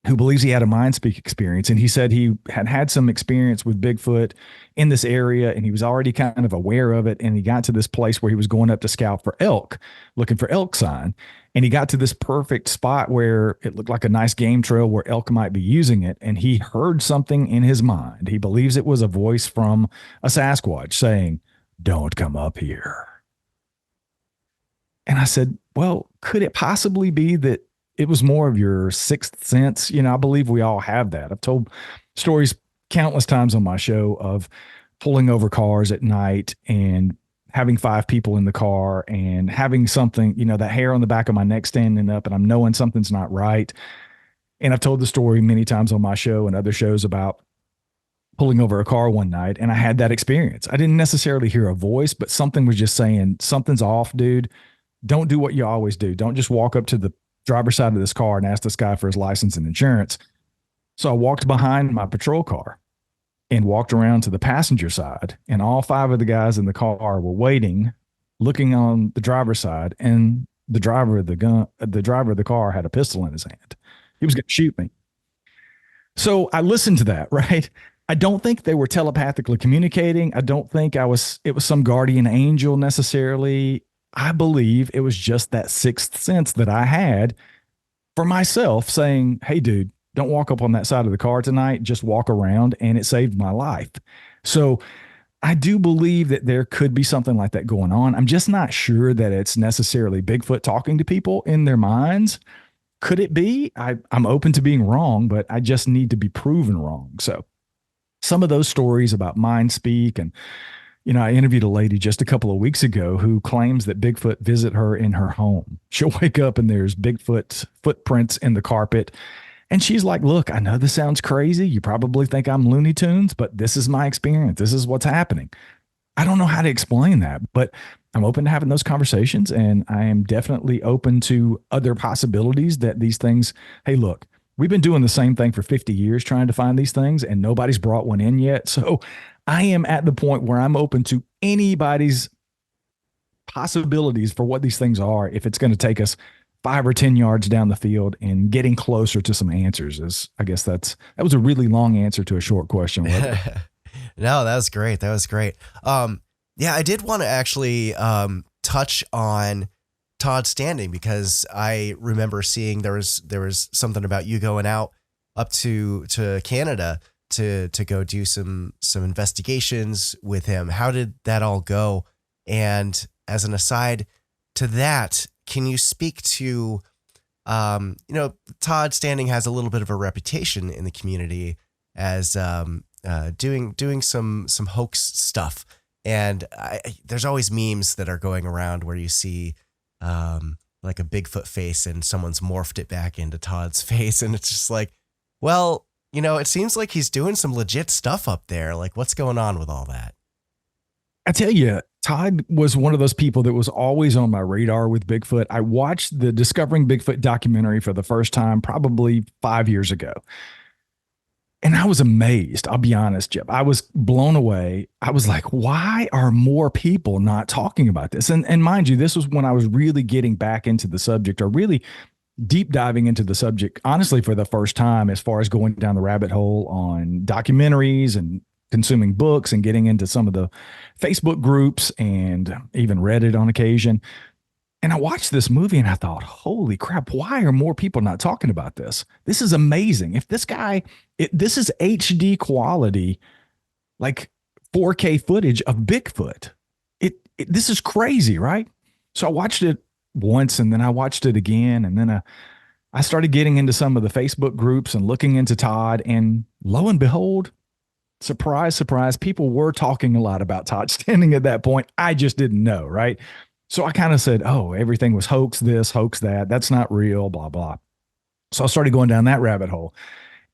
who believes he had a mind speak experience. And he said he had some experience with Bigfoot in this area, and he was already kind of aware of it. And he got to this place where he was going up to scout for elk, looking for elk sign. And he got to this perfect spot where it looked like a nice game trail where elk might be using it. And he heard something in his mind. He believes it was a voice from a Sasquatch saying, "Don't come up here." And I said, well, could it possibly be that it was more of your sixth sense? You know, I believe we all have that. I've told stories countless times on my show of pulling over cars at night and having 5 people in the car and having something, you know, that hair on the back of my neck standing up, and I'm knowing something's not right. And I've told the story many times on my show and other shows about pulling over a car one night, and I had that experience. I didn't necessarily hear a voice, but something was just saying, something's off, dude. Don't do what you always do. Don't just walk up to the driver's side of this car and ask this guy for his license and insurance. So I walked behind my patrol car and walked around to the passenger side, and all 5 of the guys in the car were waiting, looking on the driver's side, and the driver of the car had a pistol in his hand. He was going to shoot me. So I listened to that, right? I don't think they were telepathically communicating. I don't think it was some guardian angel necessarily. I believe it was just that sixth sense that I had for myself saying, hey, dude, don't walk up on that side of the car tonight. Just walk around. And it saved my life. So I do believe that there could be something like that going on. I'm just not sure that it's necessarily Bigfoot talking to people in their minds. Could it be? I'm open to being wrong, but I just need to be proven wrong. So some of those stories about mind speak, and you know, I interviewed a lady just a couple of weeks ago who claims that Bigfoot visit her in her home. She'll wake up and there's Bigfoot footprints in the carpet. And she's like, look, I know this sounds crazy. You probably think I'm Looney Tunes, but this is my experience. This is what's happening. I don't know how to explain that, but I'm open to having those conversations. And I am definitely open to other possibilities that these things, hey, look, we've been doing the same thing for 50 years trying to find these things, and nobody's brought one in yet. So I am at the point where I'm open to anybody's possibilities for what these things are. If it's going to take us 5 or 10 yards down the field and getting closer to some answers, I guess that was a really long answer to a short question. No, that was great. That was great. Yeah, I did want to actually touch on Todd Standing, because I remember seeing there was something about you going out up to Canada to go do some investigations with him. How did that all go? And as an aside to that, can you speak to, Todd Standing has a little bit of a reputation in the community as doing some hoax stuff. And there's always memes that are going around where you see like a Bigfoot face and someone's morphed it back into Todd's face. And it's just like, well, you know, it seems like he's doing some legit stuff up there. Like, what's going on with all that? I tell you, Todd was one of those people that was always on my radar with Bigfoot. I watched the Discovering Bigfoot documentary for the first time probably 5 years ago. And I was amazed. I'll be honest, Jeff. I was blown away. I was like, why are more people not talking about this? And mind you, this was when I was really getting back into the subject, or really deep diving into the subject, honestly, for the first time, as far as going down the rabbit hole on documentaries and consuming books and getting into some of the Facebook groups and even Reddit on occasion. And I watched this movie and I thought, holy crap, why are more people not talking about this? This is amazing. If this guy, this is HD quality, like 4K footage of Bigfoot. This is crazy, right? So I watched it once and then I watched it again. And then I started getting into some of the Facebook groups and looking into Todd. And lo and behold, surprise, surprise, people were talking a lot about Todd Standing at that point. I just didn't know, right? So I kind of said, oh, everything was hoax this, hoax that. That's not real, blah, blah. So I started going down that rabbit hole.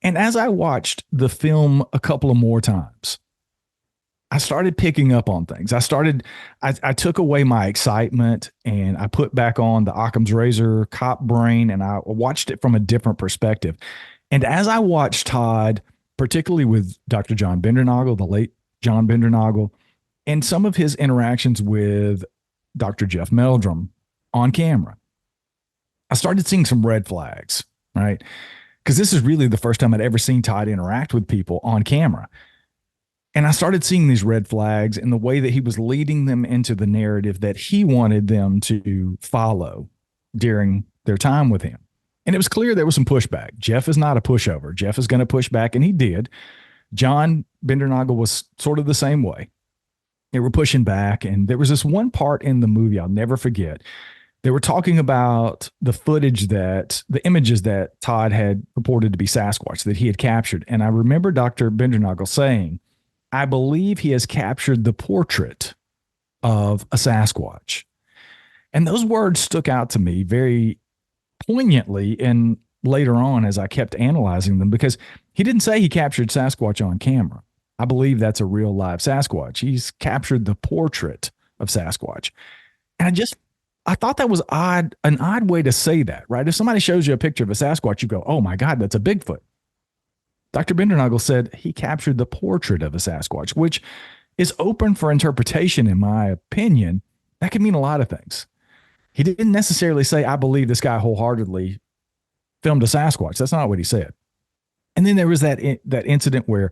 And as I watched the film a couple of more times, I started picking up on things. I took away my excitement and I put back on the Occam's razor cop brain and I watched it from a different perspective. And as I watched Todd, particularly with Dr. John Bindernagel, the late John Bindernagel, and some of his interactions with Dr. Jeff Meldrum on camera, I started seeing some red flags, right? Because this is really the first time I'd ever seen Todd interact with people on camera. And I started seeing these red flags in the way that he was leading them into the narrative that he wanted them to follow during their time with him. And it was clear there was some pushback. Jeff is not a pushover. Jeff is going to push back, and he did. John Bindernagel was sort of the same way. They were pushing back, and there was this one part in the movie I'll never forget. They were talking about the footage the images that Todd had purported to be Sasquatch that he had captured. And I remember Dr. Bindernagel saying, I believe he has captured the portrait of a Sasquatch. And those words stuck out to me very poignantly and later on as I kept analyzing them, because he didn't say he captured Sasquatch on camera. I believe that's a real live Sasquatch. He's captured the portrait of Sasquatch. And I thought that was an odd way to say that, right? If somebody shows you a picture of a Sasquatch, you go, oh my God, that's a Bigfoot. Dr. Bindernagel said he captured the portrait of a Sasquatch, which is open for interpretation, in my opinion. That can mean a lot of things. He didn't necessarily say, I believe this guy wholeheartedly filmed a Sasquatch. That's not what he said. And then there was that incident where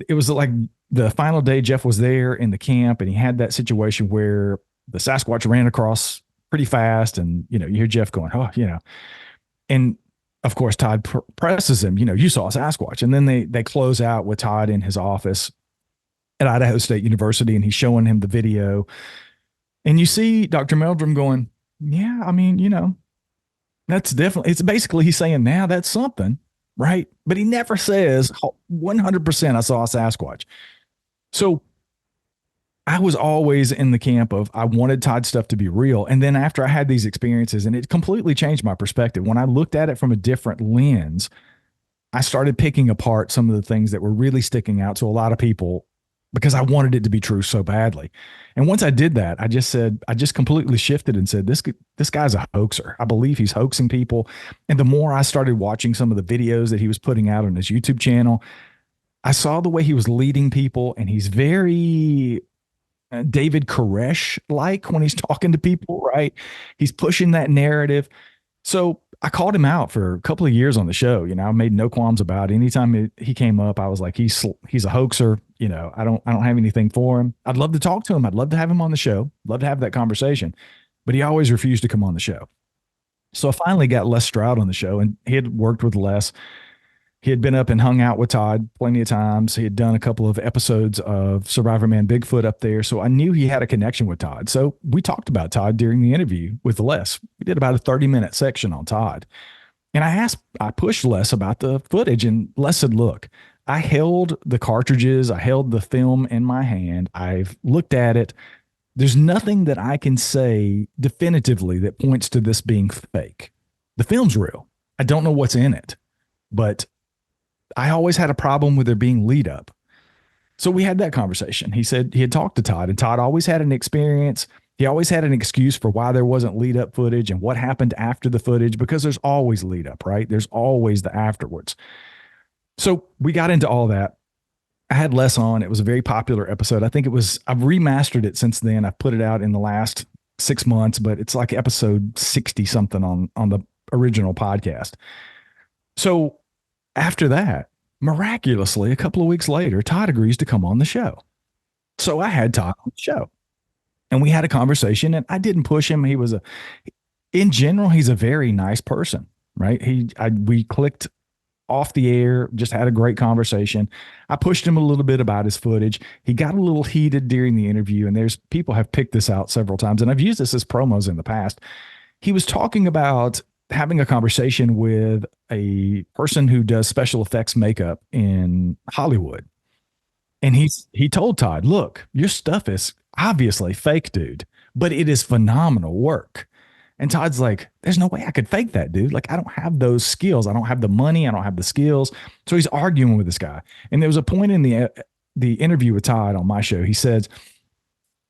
it was like the final day Jeff was there in the camp, and he had that situation where the Sasquatch ran across pretty fast, and, you hear Jeff going, oh, and of course, Todd presses him, you saw a Sasquatch. And then they close out with Todd in his office at Idaho State University, and he's showing him the video. And you see Dr. Meldrum going, yeah, I mean, that's definitely, it's basically he's saying, now that's something, right? But he never says 100% I saw a Sasquatch. So I was always in the camp of I wanted Todd's stuff to be real. And then after I had these experiences, and it completely changed my perspective, when I looked at it from a different lens, I started picking apart some of the things that were really sticking out to a lot of people because I wanted it to be true so badly. And once I did that, I just completely shifted and said, this guy's a hoaxer. I believe he's hoaxing people. And the more I started watching some of the videos that he was putting out on his YouTube channel, I saw the way he was leading people, and he's very David Koresh like when he's talking to people, right? He's pushing that narrative. So I called him out for a couple of years on the show. I made no qualms about it. Anytime he came up, I was like, he's a hoaxer. I don't have anything for him. I'd love to talk to him. I'd love to have him on the show. Love to have that conversation, but he always refused to come on the show. So I finally got Les Stroud on the show, and he had worked with Les. He had been up and hung out with Todd plenty of times. He had done a couple of episodes of Survivor Man Bigfoot up there. So I knew he had a connection with Todd. So we talked about Todd during the interview with Les. We did about a 30-minute section on Todd. And I pushed Les about the footage, and Les said, look, I held the cartridges. I held the film in my hand. I've looked at it. There's nothing that I can say definitively that points to this being fake. The film's real. I don't know what's in it, but I always had a problem with there being lead up. So we had that conversation. He said he had talked to Todd, and Todd always had an experience. He always had an excuse for why there wasn't lead up footage and what happened after the footage, because there's always lead up, right? There's always the afterwards. So we got into all that. I had Les on. It was a very popular episode. I think I've remastered it since then. I've put it out in the last 6 months, but it's like episode 60 something on the original podcast. So after that, miraculously, a couple of weeks later, Todd agrees to come on the show. So I had Todd on the show. And we had a conversation, and I didn't push him. In general, he's a very nice person, right? We clicked off the air, just had a great conversation. I pushed him a little bit about his footage. He got a little heated during the interview, and there's people have picked this out several times, and I've used this as promos in the past. He was talking about having a conversation with a person who does special effects makeup in Hollywood. And he told Todd, look, your stuff is obviously fake, dude, but it is phenomenal work. And Todd's like, there's no way I could fake that, dude. Like, I don't have those skills. I don't have the money. I don't have the skills. So he's arguing with this guy. And there was a point in the interview with Todd on my show. He says,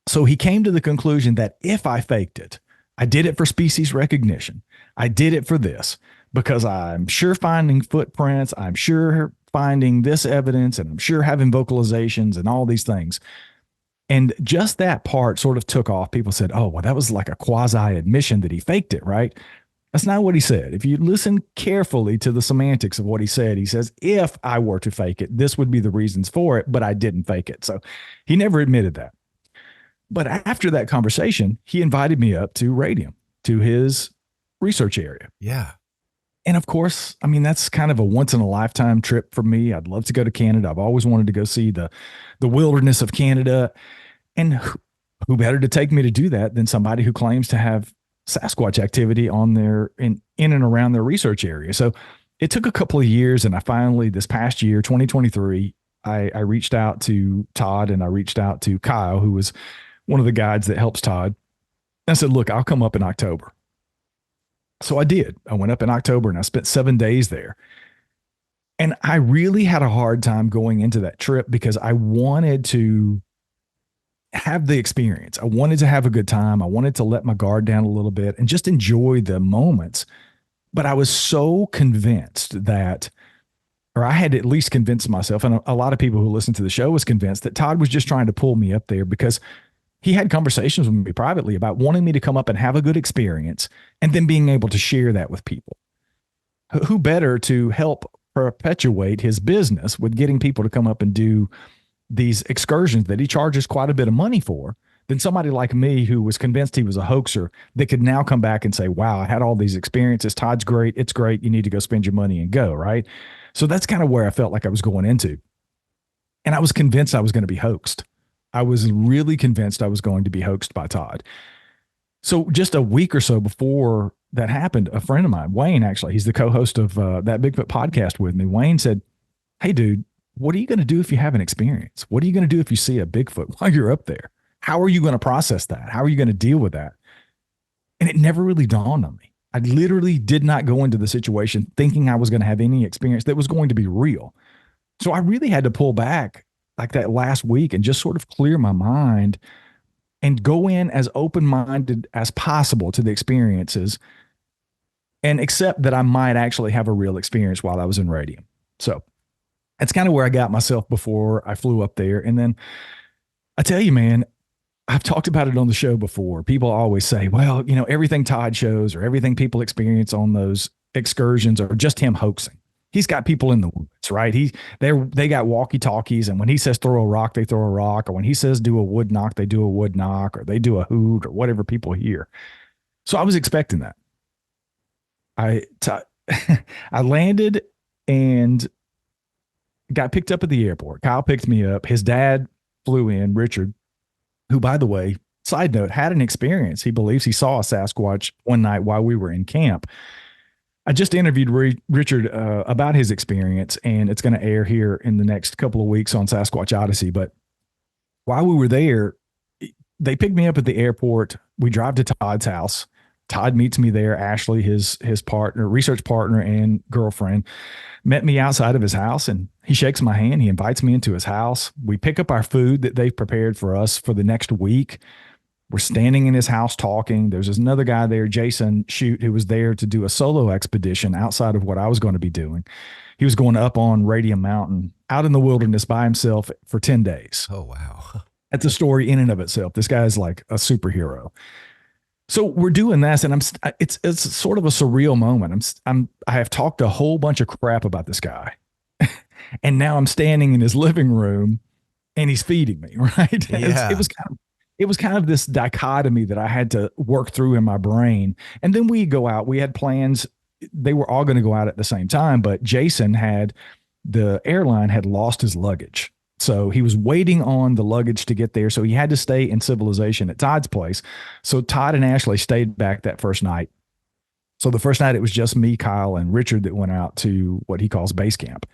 so he came to the conclusion that if I faked it, I did it for species recognition. I did it for this because I'm sure finding footprints. I'm sure finding this evidence, and I'm sure having vocalizations and all these things. And just that part sort of took off. People said, oh, well, that was like a quasi admission that he faked it, right? That's not what he said. If you listen carefully to the semantics of what he says, if I were to fake it, this would be the reasons for it, but I didn't fake it. So he never admitted that. But after that conversation, he invited me up to Radium, to his research area. Yeah. And of course, I mean, that's kind of a once in a lifetime trip for me. I'd love to go to Canada. I've always wanted to go see the wilderness of Canada. And who better to take me to do that than somebody who claims to have Sasquatch activity on in and around their research area. So it took a couple of years. And I finally, this past year, 2023, I reached out to Todd and I reached out to Kyle, who was one of the guides that helps Todd. And I said, look, I'll come up in October. So I did. I went up in October and I spent 7 days there. And I really had a hard time going into that trip because I wanted to have the experience. I wanted to have a good time. I wanted to let my guard down a little bit and just enjoy the moments. But I was so convinced that, or I had to at least convince myself, and a lot of people who listen to the show was convinced that Todd was just trying to pull me up there because he had conversations with me privately about wanting me to come up and have a good experience and then being able to share that with people. Who better to help perpetuate his business with getting people to come up and do these excursions that he charges quite a bit of money for than somebody like me who was convinced he was a hoaxer that could now come back and say, wow, I had all these experiences. Todd's great. It's great. You need to go spend your money and go, right? So that's kind of where I felt like I was going into. And I was convinced I was going to be hoaxed. I was really convinced I was going to be hoaxed by Todd. So just a week or so before that happened, a friend of mine, Wayne, actually, he's the co-host of that Bigfoot podcast with me. Wayne said, hey, dude, what are you going to do if you have an experience? What are you going to do if you see a Bigfoot while you're up there? How are you going to process that? How are you going to deal with that? And it never really dawned on me. I literally did not go into the situation thinking I was going to have any experience that was going to be real. So I really had to pull back like that last week and just sort of clear my mind and go in as open-minded as possible to the experiences and accept that I might actually have a real experience while I was in Radium. So that's kind of where I got myself before I flew up there. And then I tell you, man, I've talked about it on the show before. People always say, well, you know, everything Todd shows or everything people experience on those excursions are just him hoaxing. He's got people in the woods, right? They got walkie-talkies, and when he says throw a rock, they throw a rock, or when he says do a wood knock, they do a wood knock, or they do a hoot, or whatever people hear. So I was expecting that. I landed and got picked up at the airport. Kyle picked me up. His dad flew in, Richard, who, by the way, side note, had an experience. He believes he saw a Sasquatch one night while we were in camp. I just interviewed Richard about his experience, and it's going to air here in the next couple of weeks on Sasquatch Odyssey. But while we were there, they picked me up at the airport. We drive to Todd's house. Todd meets me there. Ashley, his partner, research partner, and girlfriend met me outside of his house, and he shakes my hand. He invites me into his house. We pick up our food that they've prepared for us for the next week. We're standing in his house talking. There's another guy there, Jason Shute, who was there to do a solo expedition outside of what I was going to be doing. He was going up on Radium Mountain out in the wilderness by himself for 10 days. Oh, wow. That's a story in and of itself. This guy's like a superhero. So we're doing this, and it's sort of a surreal moment. I have talked a whole bunch of crap about this guy, and now I'm standing in his living room, and he's feeding me. Right? Yeah. It was kind of it was kind of this dichotomy that I had to work through in my brain. And then we go out. We had plans. They were all going to go out at the same time, but Jason the airline had lost his luggage. So he was waiting on the luggage to get there. So he had to stay in civilization at Todd's place. So Todd and Ashley stayed back that first night. So the first night it was just me, Kyle, and Richard that went out to what he calls base camp.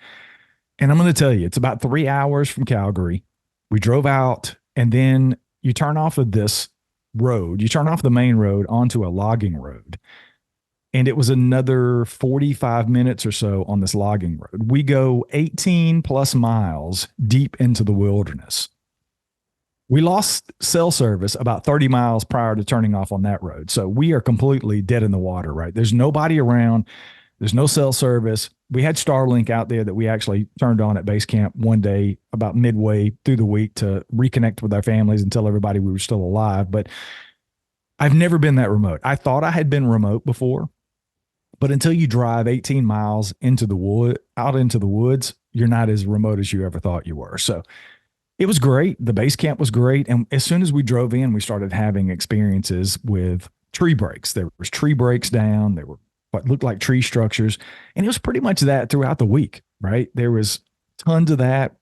And I'm going to tell you, it's about 3 hours from Calgary. We drove out, and then you turn off of this road. You turn off the main road onto a logging road. And it was another 45 minutes or so on this logging road. We go 18 plus miles deep into the wilderness. We lost cell service about 30 miles prior to turning off on that road. So we are completely dead in the water, right? There's nobody around. There's no cell service. We had Starlink out there that we actually turned on at base camp one day about midway through the week to reconnect with our families and tell everybody we were still alive. But I've never been that remote. I thought I had been remote before. But until you drive 18 miles out into the woods, you're not as remote as you ever thought you were. So it was great. The base camp was great. And as soon as we drove in, we started having experiences with tree breaks. There was tree breaks down. There were what looked like tree structures. And it was pretty much that throughout the week, right? There was tons of that,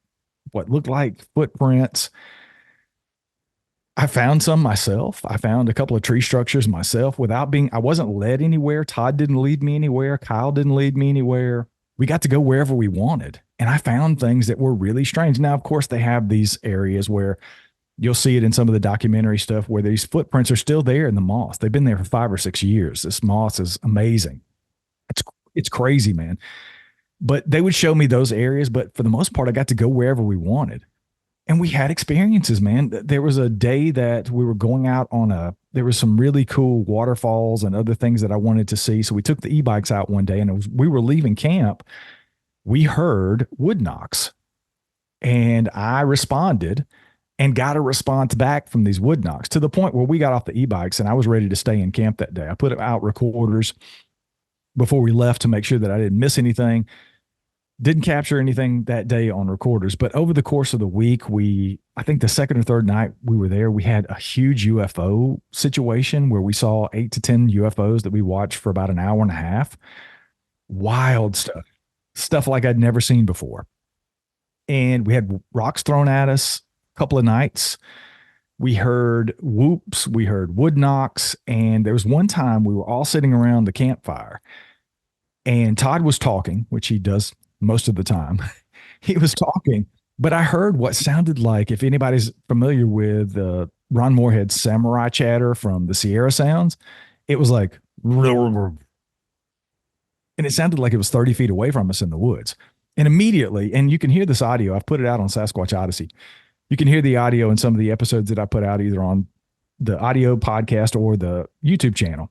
what looked like footprints. I found some myself. I found a couple of tree structures myself I wasn't led anywhere. Todd didn't lead me anywhere. Kyle didn't lead me anywhere. We got to go wherever we wanted. And I found things that were really strange. Now, of course, they have these areas where you'll see it in some of the documentary stuff where these footprints are still there in the moss. They've been there for 5 or 6 years. This moss is amazing. It's crazy, man. But they would show me those areas. But for the most part, I got to go wherever we wanted. And we had experiences, man. There was a day that we were going out there was some really cool waterfalls and other things that I wanted to see. So we took the e-bikes out one day, and we were leaving camp. We heard wood knocks, and I responded and got a response back from these wood knocks to the point where we got off the e-bikes and I was ready to stay in camp that day. I put out recorders before we left to make sure that I didn't miss anything. Didn't capture anything that day on recorders, but over the course of the week, I think the second or third night we were there, we had a huge UFO situation where we saw 8 to 10 UFOs that we watched for about an hour and a half. Wild stuff like I'd never seen before. And we had rocks thrown at us a couple of nights. We heard whoops, we heard wood knocks. And there was one time we were all sitting around the campfire and Todd was talking, which he does most of the time. He was talking, but I heard what sounded like, if anybody's familiar with Ron Moorhead's samurai chatter from the Sierra Sounds, it was like, and it sounded like it was 30 feet away from us in the woods. And immediately, and you can hear this audio, I've put it out on Sasquatch Odyssey. You can hear the audio in some of the episodes that I put out either on the audio podcast or the YouTube channel.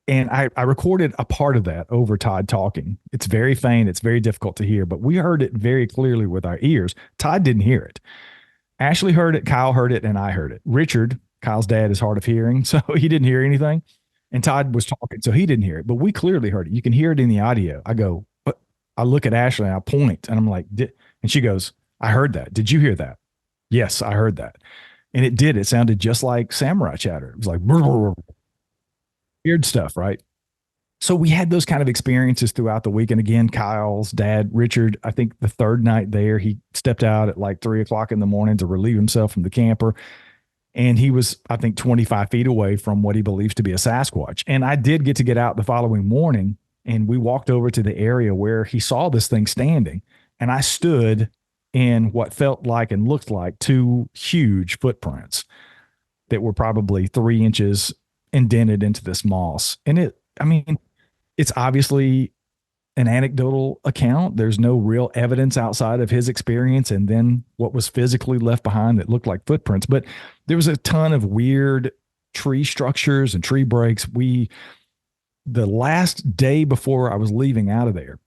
And I recorded a part of that over Todd talking. It's very faint. It's very difficult to hear, but we heard it very clearly with our ears. Todd didn't hear it. Ashley heard it, Kyle heard it, and I heard it. Richard, Kyle's dad, is hard of hearing, so he didn't hear anything. And Todd was talking, so he didn't hear it, but we clearly heard it. You can hear it in the audio. I go, but I look at Ashley and I point and I'm like, and she goes, I heard that. Did you hear that? Yes, I heard that. And it did. It sounded just like samurai chatter. It was like, brr, brr, brr. Weird stuff, right? So we had those kind of experiences throughout the week. And again, Kyle's dad, Richard, I think the third night there, he stepped out at like 3:00 in the morning to relieve himself from the camper. And he was, I think, 25 feet away from what he believes to be a Sasquatch. And I did get out the following morning, and we walked over to the area where he saw this thing standing. And I stood in what felt like and looked like 2 huge footprints that were probably 3 inches indented into this moss. And it's obviously an anecdotal account. There's no real evidence outside of his experience and then what was physically left behind that looked like footprints. But there was a ton of weird tree structures and tree breaks. The last day before I was leaving out of there,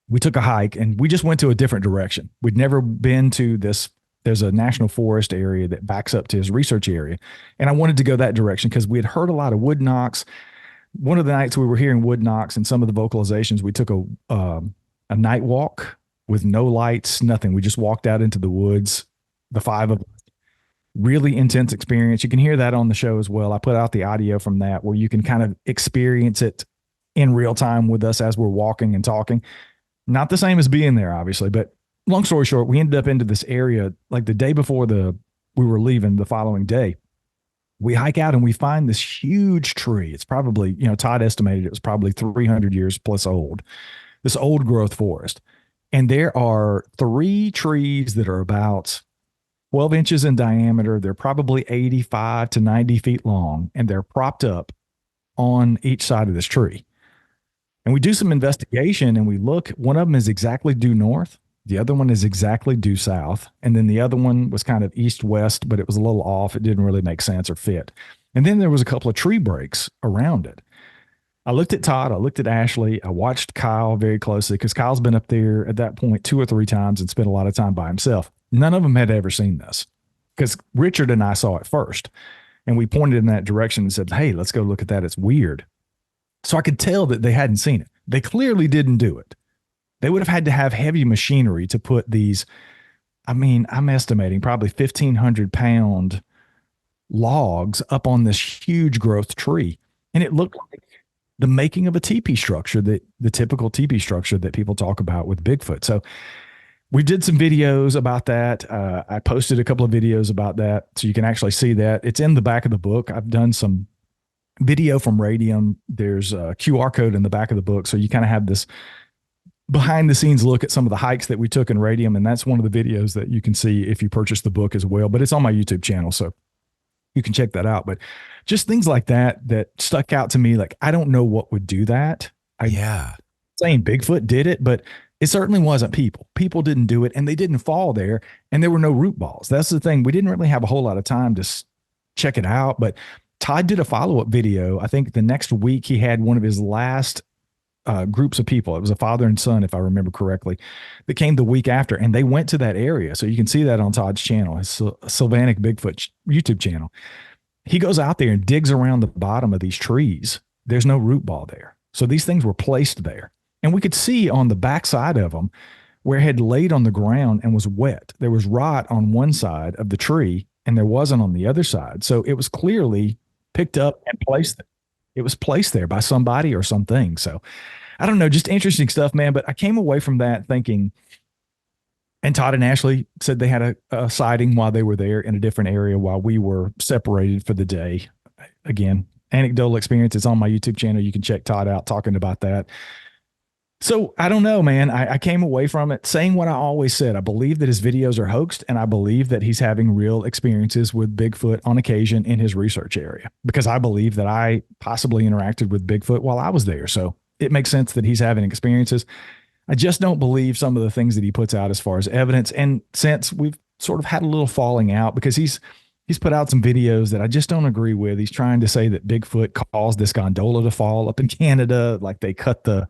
we took a hike and we just went to a different direction. We'd never been to this. There's a national forest area that backs up to his research area. And I wanted to go that direction because we had heard a lot of wood knocks. One of the nights we were hearing wood knocks and some of the vocalizations, we took a night walk with no lights, nothing. We just walked out into the woods, the 5 of us. Really intense experience. You can hear that on the show as well. I put out the audio from that where you can kind of experience it in real time with us as we're walking and talking. Not the same as being there, obviously, but long story short, we ended up into this area like the day before we were leaving the following day. We hike out and we find this huge tree. It's probably, Todd estimated it was probably 300 years plus old, this old growth forest. And there are 3 trees that are about 12 inches in diameter. They're probably 85 to 90 feet long, and they're propped up on each side of this tree. And we do some investigation and we look, one of them is exactly due north. The other one is exactly due south. And then the other one was kind of east-west, but it was a little off. It didn't really make sense or fit. And then there was a couple of tree breaks around it. I looked at Todd. I looked at Ashley. I watched Kyle very closely because Kyle's been up there at that point 2 or 3 times and spent a lot of time by himself. None of them had ever seen this because Richard and I saw it first. And we pointed in that direction and said, hey, let's go look at that. It's weird. So I could tell that they hadn't seen it. They clearly didn't do it. They would have had to have heavy machinery to put these, I'm estimating probably 1,500 pound logs up on this huge growth tree. And it looked like the making of a teepee structure, the typical teepee structure that people talk about with Bigfoot. So we did some videos about that. I posted a couple of videos about that. So you can actually see that. It's in the back of the book. I've done some video from Radium. There's a QR code in the back of the book. So you kind of have this behind the scenes look at some of the hikes that we took in Radium. And that's one of the videos that you can see if you purchase the book as well, but it's on my YouTube channel. So you can check that out, but just things like that stuck out to me. Like, I don't know what would do that. Saying Bigfoot did it, but it certainly wasn't people. People didn't do it and they didn't fall there and there were no root balls. That's the thing. We didn't really have a whole lot of time to check it out, but Todd did a follow-up video. I think the next week he had one of his last groups of people. It was a father and son, if I remember correctly, that came the week after, and they went to that area. So you can see that on Todd's channel, his Sylvanic Bigfoot YouTube channel. He goes out there and digs around the bottom of these trees. There's no root ball there. So these things were placed there. And we could see on the backside of them where it had laid on the ground and was wet. There was rot on one side of the tree and there wasn't on the other side. So it was clearly picked up and placed there. It was placed there by somebody or something. So I don't know, just interesting stuff, man. But I came away from that thinking, and Todd and Ashley said they had a sighting while they were there in a different area while we were separated for the day. Again, anecdotal experience is on my YouTube channel. You can check Todd out talking about that. So I don't know, man. I came away from it saying what I always said. I believe that his videos are hoaxed, and I believe that he's having real experiences with Bigfoot on occasion in his research area, because I believe that I possibly interacted with Bigfoot while I was there. So it makes sense that he's having experiences. I just don't believe some of the things that he puts out as far as evidence. And since we've sort of had a little falling out because he's put out some videos that I just don't agree with. He's trying to say that Bigfoot caused this gondola to fall up in Canada, like they cut the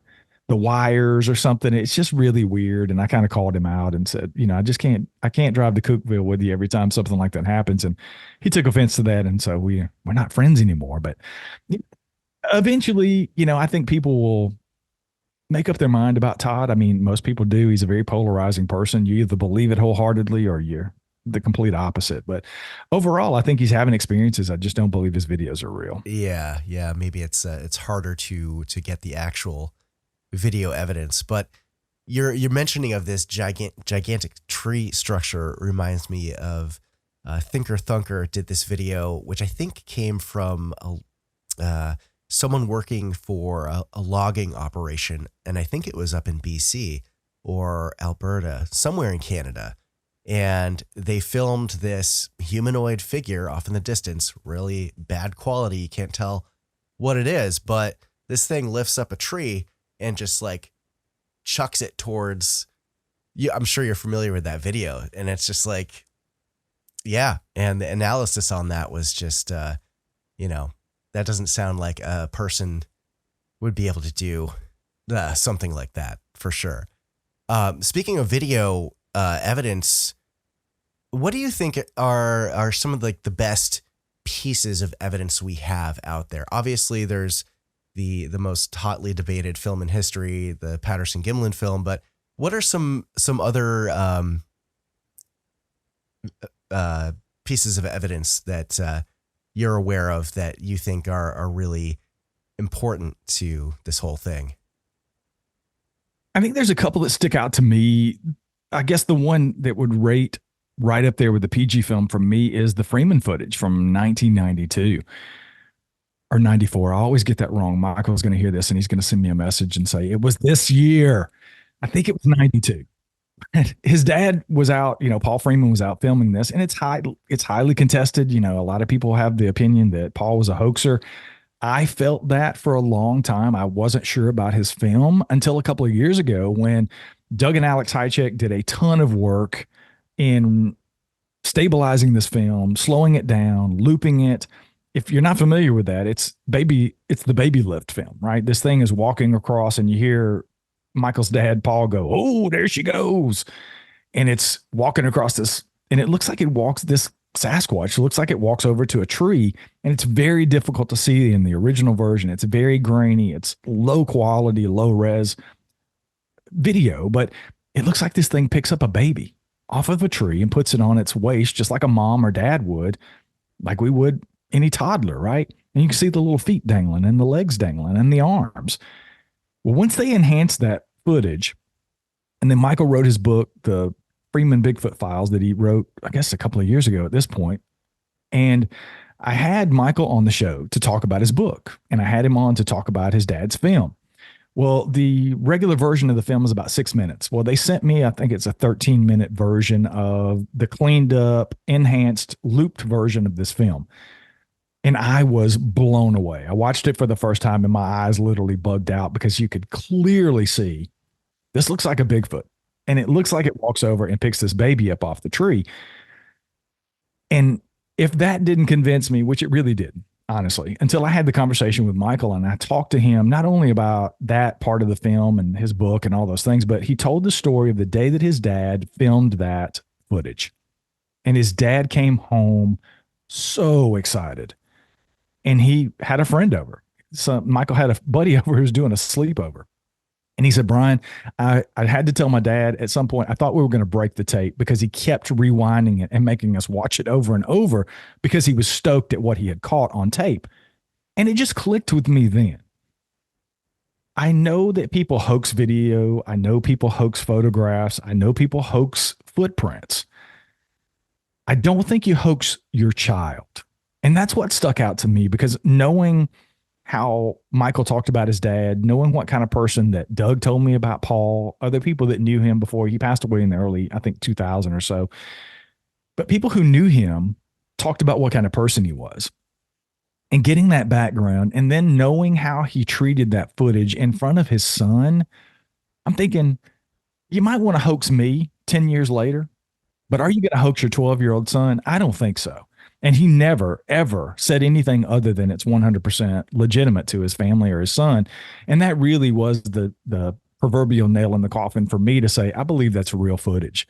wires or something. It's just really weird. And I kind of called him out and said, I can't drive to Cookville with you every time something like that happens. And he took offense to that. And so we're not friends anymore. But eventually, I think people will make up their mind about Todd. I mean, most people do. He's a very polarizing person. You either believe it wholeheartedly or you're the complete opposite. But overall, I think he's having experiences. I just don't believe his videos are real. Yeah. Maybe it's harder to get the actual video evidence, but your mentioning of this gigantic tree structure reminds me of Thinker Thunker did this video, which I think came from someone working for a logging operation, and I think it was up in BC or Alberta, somewhere in Canada, and they filmed this humanoid figure off in the distance, really bad quality, you can't tell what it is, but this thing lifts up a tree and just like chucks it towards you. I'm sure you're familiar with that video. And it's just like, yeah. And the analysis on that was just, that doesn't sound like a person would be able to do something like that for sure. Speaking of video evidence, what do you think are some of like the best pieces of evidence we have out there? Obviously there's the most hotly debated film in history, the Patterson-Gimlin film, but what are some other pieces of evidence that you're aware of that you think are really important to this whole thing? I think there's a couple that stick out to me. I guess the one that would rate right up there with the PG film for me is the Freeman footage from 1992 or 94. I always get that wrong. Michael's going to hear this and he's going to send me a message and say, it was this year. I think it was 92. His dad was out, Paul Freeman was out filming this, and it's highly contested. A lot of people have the opinion that Paul was a hoaxer. I felt that for a long time. I wasn't sure about his film until a couple of years ago when Doug and Alex Hychek did a ton of work in stabilizing this film, slowing it down, looping it. If you're not familiar with that, it's the Baby Lift film, right? This thing is walking across and you hear Michael's dad, Paul, go, "Oh, there she goes." And it's walking across this, and it looks like this Sasquatch looks like it walks over to a tree, and it's very difficult to see in the original version. It's very grainy. It's low quality, low res video, but it looks like this thing picks up a baby off of a tree and puts it on its waist, just like a mom or dad would, like we would any toddler, right? And you can see the little feet dangling and the legs dangling and the arms. Well, once they enhanced that footage, and then Michael wrote his book, the Freeman Bigfoot Files, that he wrote, I guess, a couple of years ago at this point. And I had Michael on the show to talk about his book, and I had him on to talk about his dad's film. Well, the regular version of the film is about 6 minutes. Well, they sent me, I think it's a 13-minute version of the cleaned up, enhanced, looped version of this film. And I was blown away. I watched it for the first time and my eyes literally bugged out because you could clearly see this looks like a Bigfoot. And it looks like it walks over and picks this baby up off the tree. And if that didn't convince me, which it really did, honestly, until I had the conversation with Michael and I talked to him not only about that part of the film and his book and all those things, but he told the story of the day that his dad filmed that footage. And his dad came home so excited. And he had a friend over. So Michael had a buddy over who was doing a sleepover. And he said, "Brian, I had to tell my dad at some point, I thought we were going to break the tape because he kept rewinding it and making us watch it over and over because he was stoked at what he had caught on tape." And it just clicked with me then. I know that people hoax video. I know people hoax photographs. I know people hoax footprints. I don't think you hoax your child. And that's what stuck out to me, because knowing how Michael talked about his dad, knowing what kind of person that Doug told me about Paul, other people that knew him before he passed away in the early, I think 2000 or so, but people who knew him talked about what kind of person he was, and getting that background and then knowing how he treated that footage in front of his son. I'm thinking, you might want to hoax me 10 years later, but are you going to hoax your 12-year-old son? I don't think so. And he never, ever said anything other than it's 100% legitimate to his family or his son. And that really was the proverbial nail in the coffin for me to say, I believe that's real footage.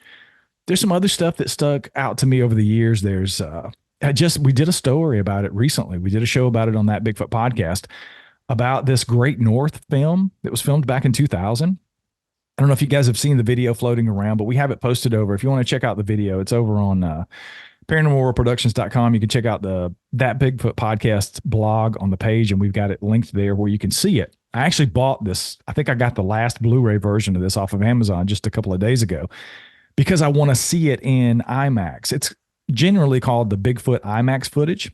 There's some other stuff that stuck out to me over the years. There's, we did a story about it recently. We did a show about it on That Bigfoot Podcast about this Great North film that was filmed back in 2000. I don't know if you guys have seen the video floating around, but we have it posted over. If you want to check out the video, it's over on, paranormalworldproductions.com. You can check out That Bigfoot Podcast blog on the page, and we've got it linked there where you can see it. I actually bought this. I think I got the last Blu-ray version of this off of Amazon just a couple of days ago because I want to see it in IMAX. It's generally called the Bigfoot IMAX footage.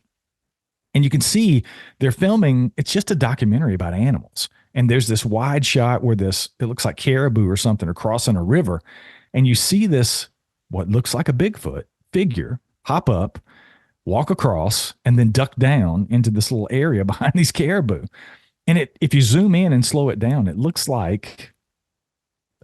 And you can see they're filming, it's just a documentary about animals. And there's this wide shot where it looks like caribou or something are crossing a river. And you see this, what looks like a Bigfoot figure, hop up, walk across, and then duck down into this little area behind these caribou. And if you zoom in and slow it down, it looks like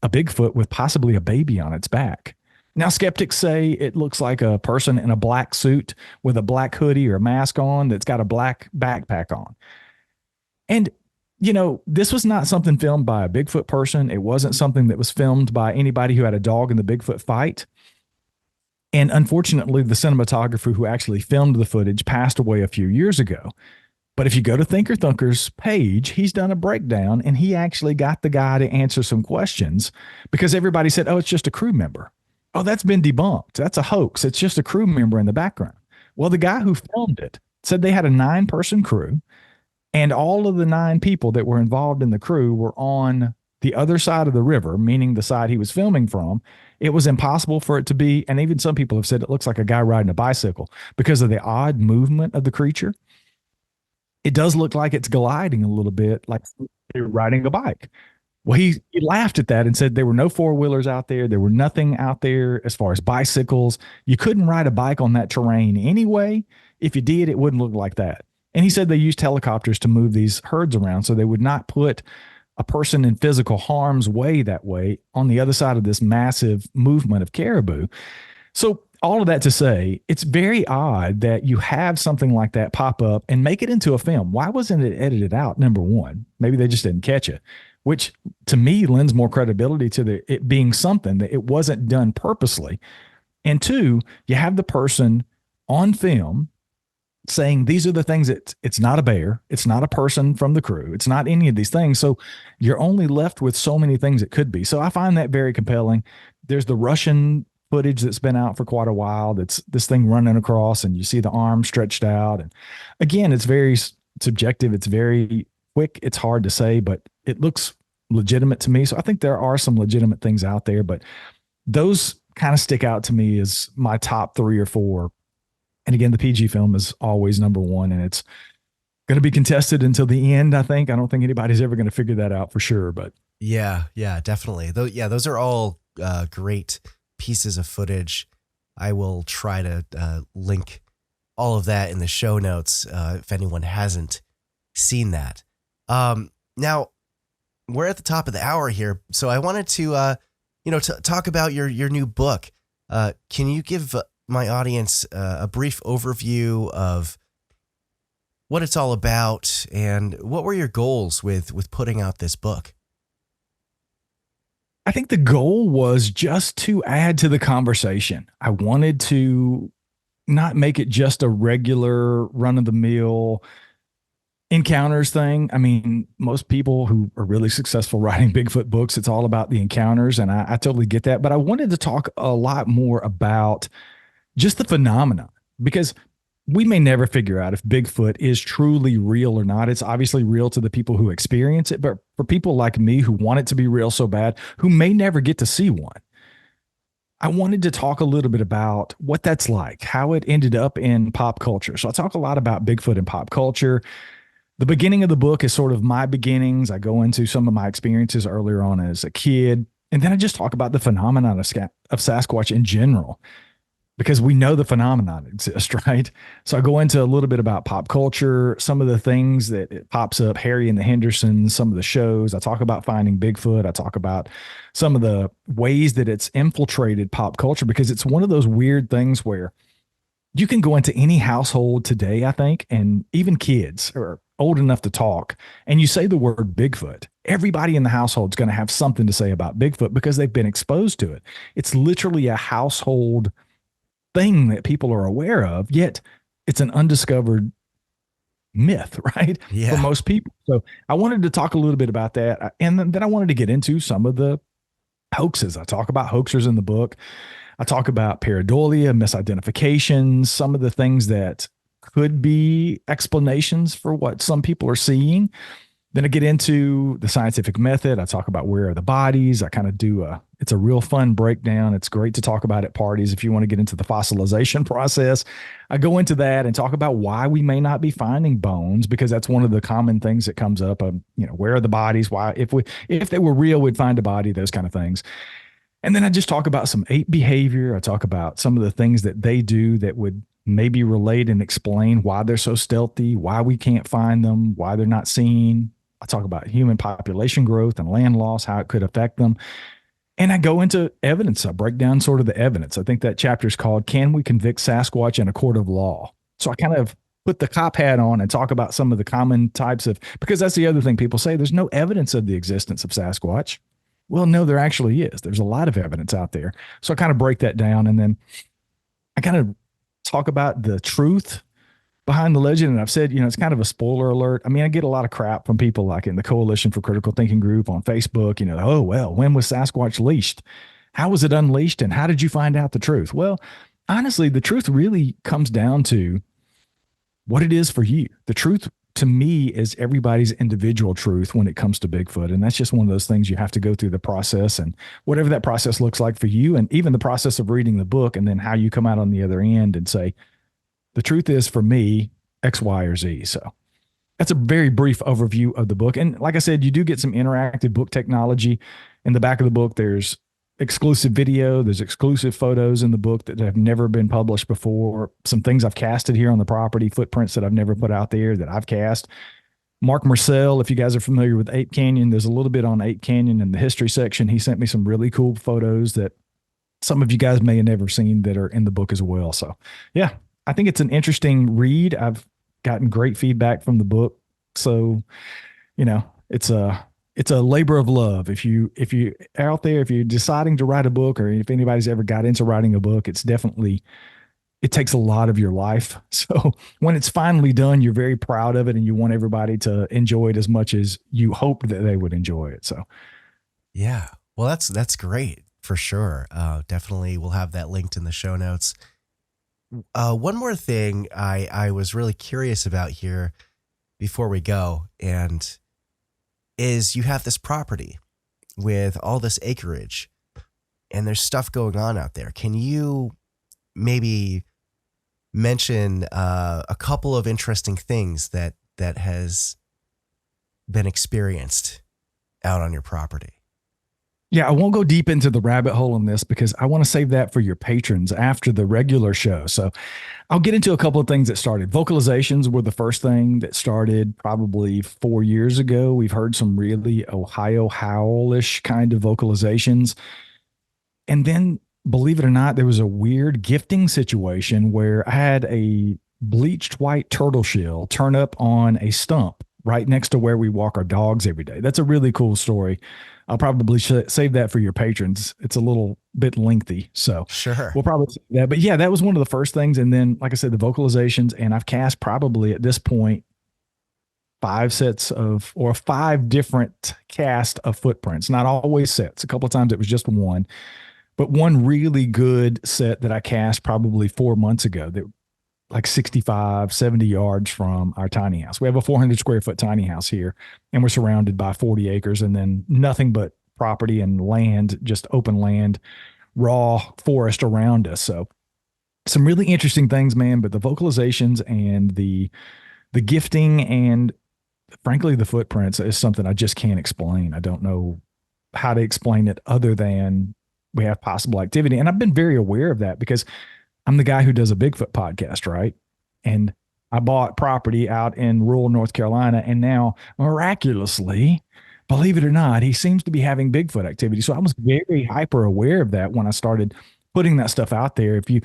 a Bigfoot with possibly a baby on its back. Now, skeptics say it looks like a person in a black suit with a black hoodie or mask on that's got a black backpack on. And, this was not something filmed by a Bigfoot person. It wasn't something that was filmed by anybody who had a dog in the Bigfoot fight. And unfortunately, the cinematographer who actually filmed the footage passed away a few years ago. But if you go to Thinker Thunker's page, he's done a breakdown, and he actually got the guy to answer some questions because everybody said, oh, it's just a crew member. Oh, that's been debunked. That's a hoax. It's just a crew member in the background. Well, the guy who filmed it said they had a 9-person crew, and all of the 9 people that were involved in the crew were on the other side of the river, meaning the side he was filming from. It was impossible for it to be, and even some people have said it looks like a guy riding a bicycle because of the odd movement of the creature. It does look like it's gliding a little bit, like you're riding a bike. Well, he laughed at that and said there were no 4-wheelers out there. There were nothing out there as far as bicycles. You couldn't ride a bike on that terrain anyway. If you did, it wouldn't look like that. And he said they used helicopters to move these herds around so they would not put a person in physical harm's way that way on the other side of this massive movement of caribou. So all of that to say, it's very odd that you have something like that pop up and make it into a film. Why wasn't it edited out, number one? Maybe they just didn't catch it, which to me lends more credibility to it being something that it wasn't done purposely. And 2, you have the person on film saying these are the things that it's not a bear, it's not a person from the crew, it's not any of these things. So you're only left with so many things it could be. So I find that very compelling. There's the Russian footage that's been out for quite a while. That's this thing running across and you see the arm stretched out. And again, it's very subjective. It's very quick. It's hard to say, but it looks legitimate to me. So I think there are some legitimate things out there, but those kind of stick out to me as my top 3 or 4. And again, the PG film is always number 1, and it's going to be contested until the end, I think. I don't think anybody's ever going to figure that out for sure, but Yeah, definitely. Those are all great pieces of footage. I will try to link all of that in the show notes if anyone hasn't seen that. Now, we're at the top of the hour here, so I wanted to talk about your new book. Can you give my audience a brief overview of what it's all about and what were your goals with putting out this book? I think the goal was just to add to the conversation. I wanted to not make it just a regular run-of-the-mill encounters thing. I mean, most people who are really successful writing Bigfoot books, it's all about the encounters, and I totally get that. But I wanted to talk a lot more about just the phenomenon, because we may never figure out if Bigfoot is truly real or not. It's obviously real to the people who experience it, but for people like me who want it to be real so bad, who may never get to see one, I wanted to talk a little bit about what that's like, how it ended up in pop culture. So I talk a lot about Bigfoot in pop culture. The beginning of the book is sort of my beginnings. I go into some of my experiences earlier on as a kid, and then I just talk about the phenomenon of Sasquatch in general, because we know the phenomenon exists, right? So I go into a little bit about pop culture, some of the things that it pops up, Harry and the Hendersons, some of the shows. I talk about finding Bigfoot. I talk about some of the ways that it's infiltrated pop culture, because it's one of those weird things where you can go into any household today, I think, and even kids are old enough to talk, and you say the word Bigfoot, everybody in the household is going to have something to say about Bigfoot because they've been exposed to it. It's literally a household thing that people are aware of, yet it's an undiscovered myth, right? Yeah. For most people. So I wanted to talk a little bit about that. And then I wanted to get into some of the hoaxes. I talk about hoaxers in the book. I talk about pareidolia, misidentifications, some of the things that could be explanations for what some people are seeing. Then I get into the scientific method. I talk about where are the bodies. I kind of do it's a real fun breakdown. It's great to talk about at parties if you want to get into the fossilization process. I go into that and talk about why we may not be finding bones, because that's one of the common things that comes up. Where are the bodies? Why, if they were real, we'd find a body, those kind of things. And then I just talk about some ape behavior. I talk about some of the things that they do that would maybe relate and explain why they're so stealthy, why we can't find them, why they're not seen. I talk about human population growth and land loss, how it could affect them. And I go into evidence. I break down sort of the evidence. I think that chapter is called, Can We Convict Sasquatch in a Court of Law? So I kind of put the cop hat on and talk about some of the common types of, because that's the other thing people say, there's no evidence of the existence of Sasquatch. Well, no, there actually is. There's a lot of evidence out there. So I kind of break that down, and then I kind of talk about the truth behind the legend. And I've said, it's kind of a spoiler alert. I mean, I get a lot of crap from people like in the Coalition for Critical Thinking group on Facebook, oh, well, when was Sasquatch leashed? How was it unleashed? And how did you find out the truth? Well, honestly, the truth really comes down to what it is for you. The truth to me is everybody's individual truth when it comes to Bigfoot. And that's just one of those things you have to go through the process, and whatever that process looks like for you, and even the process of reading the book, and then how you come out on the other end and say, the truth is for me, X, Y, or Z. So that's a very brief overview of the book. And like I said, you do get some interactive book technology. In the back of the book, there's exclusive video, there's exclusive photos in the book that have never been published before, some things I've casted here on the property, footprints that I've never put out there that I've cast. Mark Marcel, if you guys are familiar with Ape Canyon, there's a little bit on Ape Canyon in the history section. He sent me some really cool photos that some of you guys may have never seen that are in the book as well. So yeah, I think it's an interesting read. I've gotten great feedback from the book. So, it's a labor of love. If you out there, if you're deciding to write a book, or if anybody's ever got into writing a book, it takes a lot of your life. So when it's finally done, you're very proud of it, and you want everybody to enjoy it as much as you hoped that they would enjoy it. So, yeah, well, that's great for sure. Definitely, we'll have that linked in the show notes. One more thing I was really curious about here before we go, and is you have this property with all this acreage, and there's stuff going on out there. Can you maybe mention a couple of interesting things that has been experienced out on your property? Yeah, I won't go deep into the rabbit hole on this because I want to save that for your patrons after the regular show. So I'll get into a couple of things that started. Vocalizations were the first thing that started probably 4 years ago. We've heard some really Ohio howl-ish kind of vocalizations. And then, believe it or not, there was a weird gifting situation where I had a bleached white turtle shell turn up on a stump right next to where we walk our dogs every day. That's a really cool story. I'll probably save that for your patrons. It's a little bit lengthy, so sure, we'll probably save that. But yeah, that was one of the first things. And then, like I said, the vocalizations, and I've cast probably at this point 5 different cast of footprints, not always sets. A couple of times it was just one, but one really good set that I cast probably 4 months ago that like 65, 70 yards from our tiny house. We have a 400 square foot tiny house here, and we're surrounded by 40 acres and then nothing but property and land, just open land, raw forest around us. So some really interesting things, man. But the vocalizations and the gifting and frankly, the footprints is something I just can't explain. I don't know how to explain it other than we have possible activity. And I've been very aware of that because I'm the guy who does a Bigfoot podcast, right? And I bought property out in rural North Carolina, and now miraculously, believe it or not, he seems to be having Bigfoot activity. So I was very hyper aware of that when I started putting that stuff out there. If you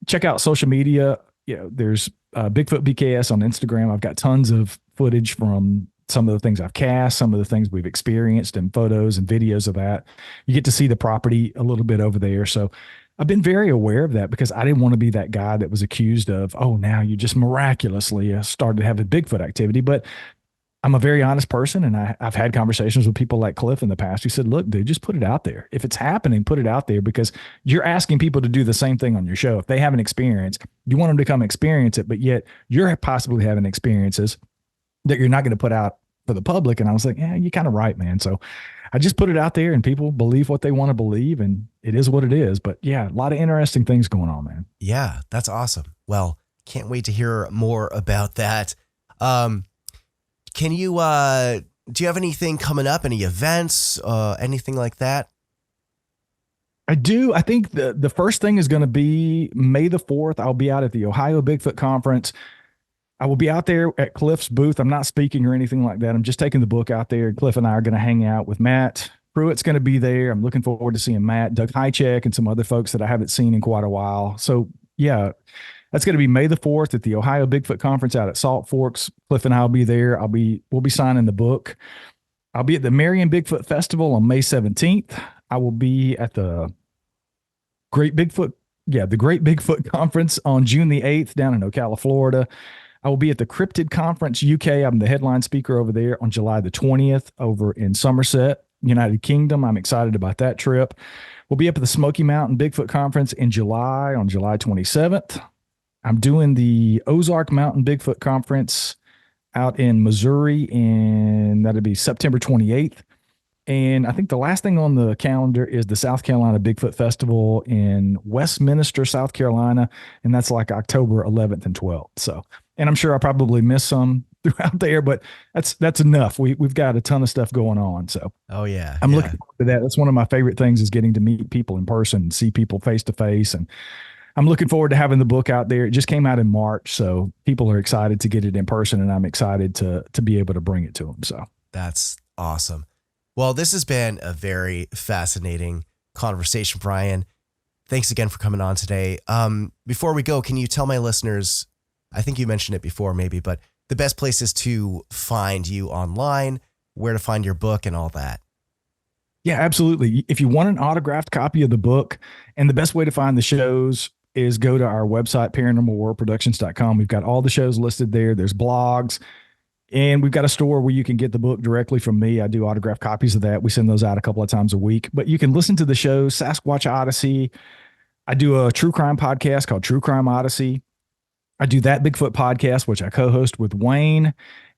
check out social media, there's Bigfoot BKS on Instagram. I've got tons of footage from some of the things I've cast, some of the things we've experienced, and photos and videos of that. You get to see the property a little bit over there. So I've been very aware of that because I didn't want to be that guy that was accused of, oh, now you just miraculously started having Bigfoot activity. But I'm a very honest person, and I've had conversations with people like Cliff in the past who said, look, dude, just put it out there. If it's happening, put it out there, because you're asking people to do the same thing on your show. If they haven't experienced, you want them to come experience it, but yet you're possibly having experiences that you're not going to put out for the public. And I was like, yeah, you're kind of right, man. So I just put it out there, and people believe what they want to believe, and it is what it is. But yeah, a lot of interesting things going on, man. Yeah, that's awesome. Well, can't wait to hear more about that. Can you, do you have anything coming up, any events, anything like that? I do. I think the first thing is going to be May the 4th. I'll be out at the Ohio Bigfoot Conference. I will be out there at Cliff's booth. I'm not speaking or anything like that. I'm just taking the book out there. Cliff and I are going to hang out with Matt. Pruitt's going to be there. I'm looking forward to seeing Matt, Doug Hychek, and some other folks that I haven't seen in quite a while. So yeah, that's going to be May the 4th at the Ohio Bigfoot Conference out at Salt Forks. Cliff and I will be there. We'll be signing the book. I'll be at the Marion Bigfoot Festival on May 17th. I will be at the Great Bigfoot Conference on June the 8th down in Ocala, Florida. I will be at the Cryptid Conference UK. I'm the headline speaker over there on July the 20th over in Somerset, United Kingdom. I'm excited about that trip. We'll be up at the Smoky Mountain Bigfoot Conference in July on July 27th. I'm doing the Ozark Mountain Bigfoot Conference out in Missouri, and that'll be September 28th. And I think the last thing on the calendar is the South Carolina Bigfoot Festival in Westminster, South Carolina. And that's like October 11th and 12th. So, and I'm sure I probably missed some throughout there, but that's enough. We've got a ton of stuff going on. So, Oh yeah. I'm yeah. looking forward to that. That's one of my favorite things, is getting to meet people in person, see people face to face. And I'm looking forward to having the book out there. It just came out in March. So people are excited to get it in person, and I'm excited to be able to bring it to them. So That's awesome. Well, this has been a very fascinating conversation, Brian. Thanks again for coming on today. Before we go, can you tell my listeners, I think you mentioned it before maybe, but the best places to find you online, where to find your book and all that? yeah, absolutely. If you want an autographed copy of the book, and the best way to find the shows is go to our website, paranormalworldproductions.com. We've got all the shows listed there. There's blogs. And we've got a store where you can get the book directly from me. I do autographed copies of that. We send those out a couple of times a week. But you can listen to the show, Sasquatch Odyssey. I do a true crime podcast called True Crime Odyssey. I do that Bigfoot podcast, which I co-host with Wayne.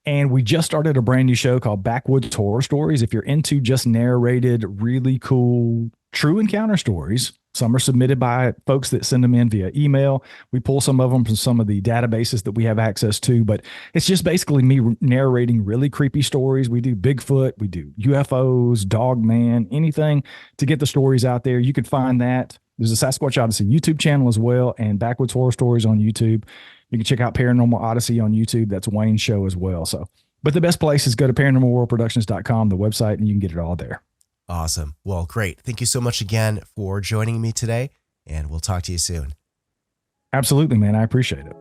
And we just started a brand new show called Backwoods Horror Stories. If you're into just narrated, really cool, true encounter stories, some are submitted by folks that send them in via email. We pull some of them from some of the databases that we have access to, but it's just basically me narrating really creepy stories. We do Bigfoot, we do UFOs, Dogman, anything to get the stories out there. You can find that. There's a Sasquatch Odyssey YouTube channel as well, and Backwoods Horror Stories on YouTube. You can check out Paranormal Odyssey on YouTube. That's Wayne's show as well. So, but the best place is go to paranormalworldproductions.com, the website, and you can get it all there. Awesome. Well, great. Thank you so much again for joining me today, and we'll talk to you soon. Absolutely, man. I appreciate it.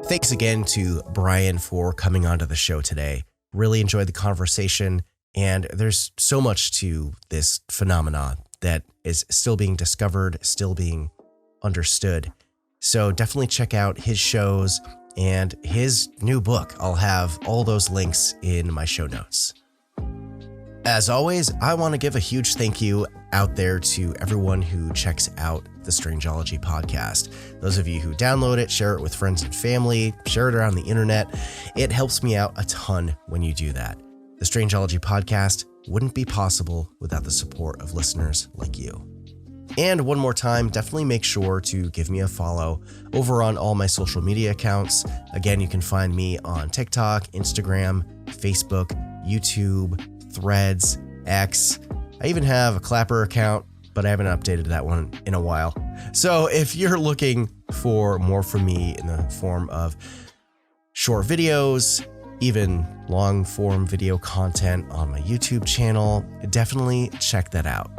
Thanks again to Brian for coming onto the show today. Really enjoyed the conversation, and there's so much to this phenomenon that is still being discovered, still being understood. So definitely check out his shows and his new book. I'll have all those links in my show notes. As always, I want to give a huge thank you out there to everyone who checks out the Strangeology Podcast. Those of you who download it, share it with friends and family, share it around the internet. It helps me out a ton when you do that. The Strangeology Podcast wouldn't be possible without the support of listeners like you. And one more time, definitely make sure to give me a follow over on all my social media accounts. Again, you can find me on TikTok, Instagram, Facebook, YouTube, Threads, X. I even have a Clapper account, but I haven't updated that one in a while. So if you're looking for more from me in the form of short videos, even long form video content on my YouTube channel, definitely check that out.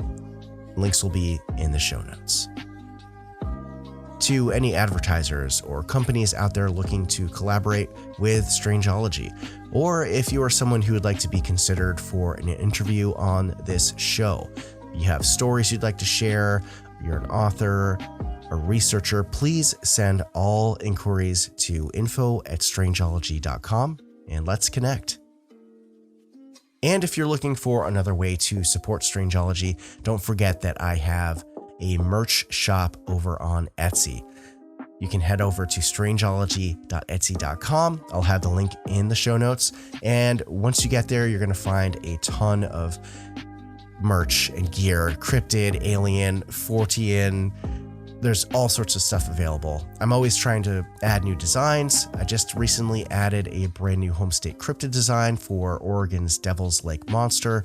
Links will be in the show notes. To any advertisers or companies out there looking to collaborate with Strangeology, or if you are someone who would like to be considered for an interview on this show, you have stories you'd like to share, you're an author, a researcher, please send all inquiries to info@strangeology.com and let's connect. And if you're looking for another way to support Strangeology, don't forget that I have a merch shop over on Etsy. You can head over to strangeology.etsy.com. I'll have the link in the show notes. And once you get there, you're going to find a ton of merch and gear, cryptid, alien, Fortean. There's all sorts of stuff available. I'm always trying to add new designs. I just recently added a brand new homestate cryptid design for Oregon's Devil's Lake Monster.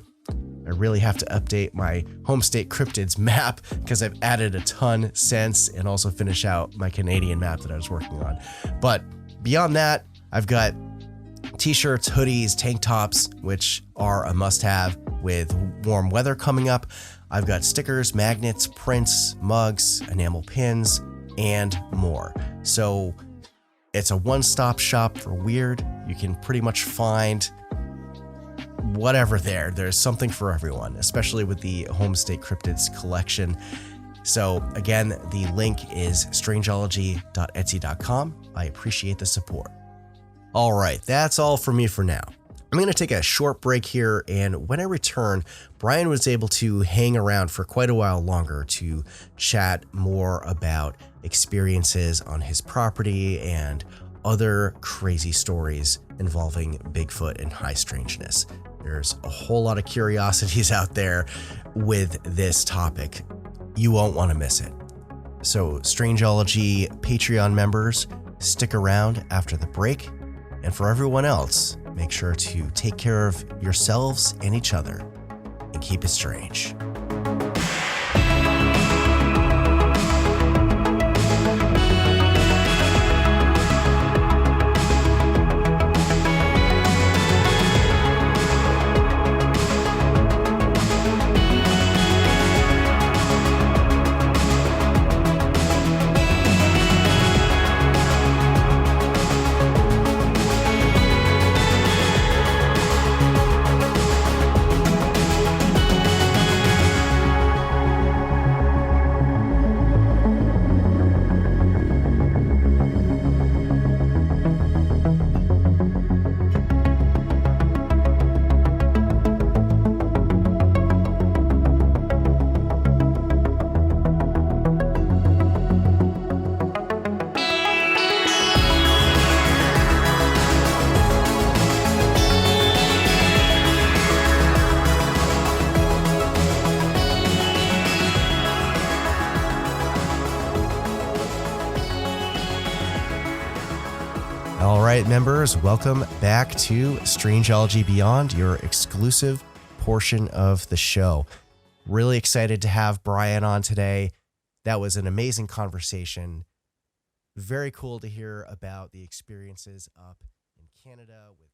I really have to update my homestate cryptids map because I've added a ton since, and also finish out my Canadian map that I was working on. But beyond that, I've got t-shirts, hoodies, tank tops, which are a must-have with warm weather coming up. I've got stickers, magnets, prints, mugs, enamel pins, and more. So it's a one-stop shop for weird. You can pretty much find whatever there. There's something for everyone, especially with the Homestate Cryptids collection. So again, the link is strangeology.etsy.com. I appreciate the support. All right, that's all for me for now. I'm going to take a short break here, and when I return, Brian was able to hang around for quite a while longer to chat more about experiences on his property and other crazy stories involving Bigfoot and high strangeness. There's a whole lot of curiosities out there with this topic. You won't want to miss it. So, Strangeology Patreon members, stick around after the break. And for everyone else, make sure to take care of yourselves and each other and keep it strange. All right, members, welcome back to Strangeology Beyond, your exclusive portion of the show. Really excited to have Brian on today. That was an amazing conversation. Very cool to hear about the experiences up in Canada with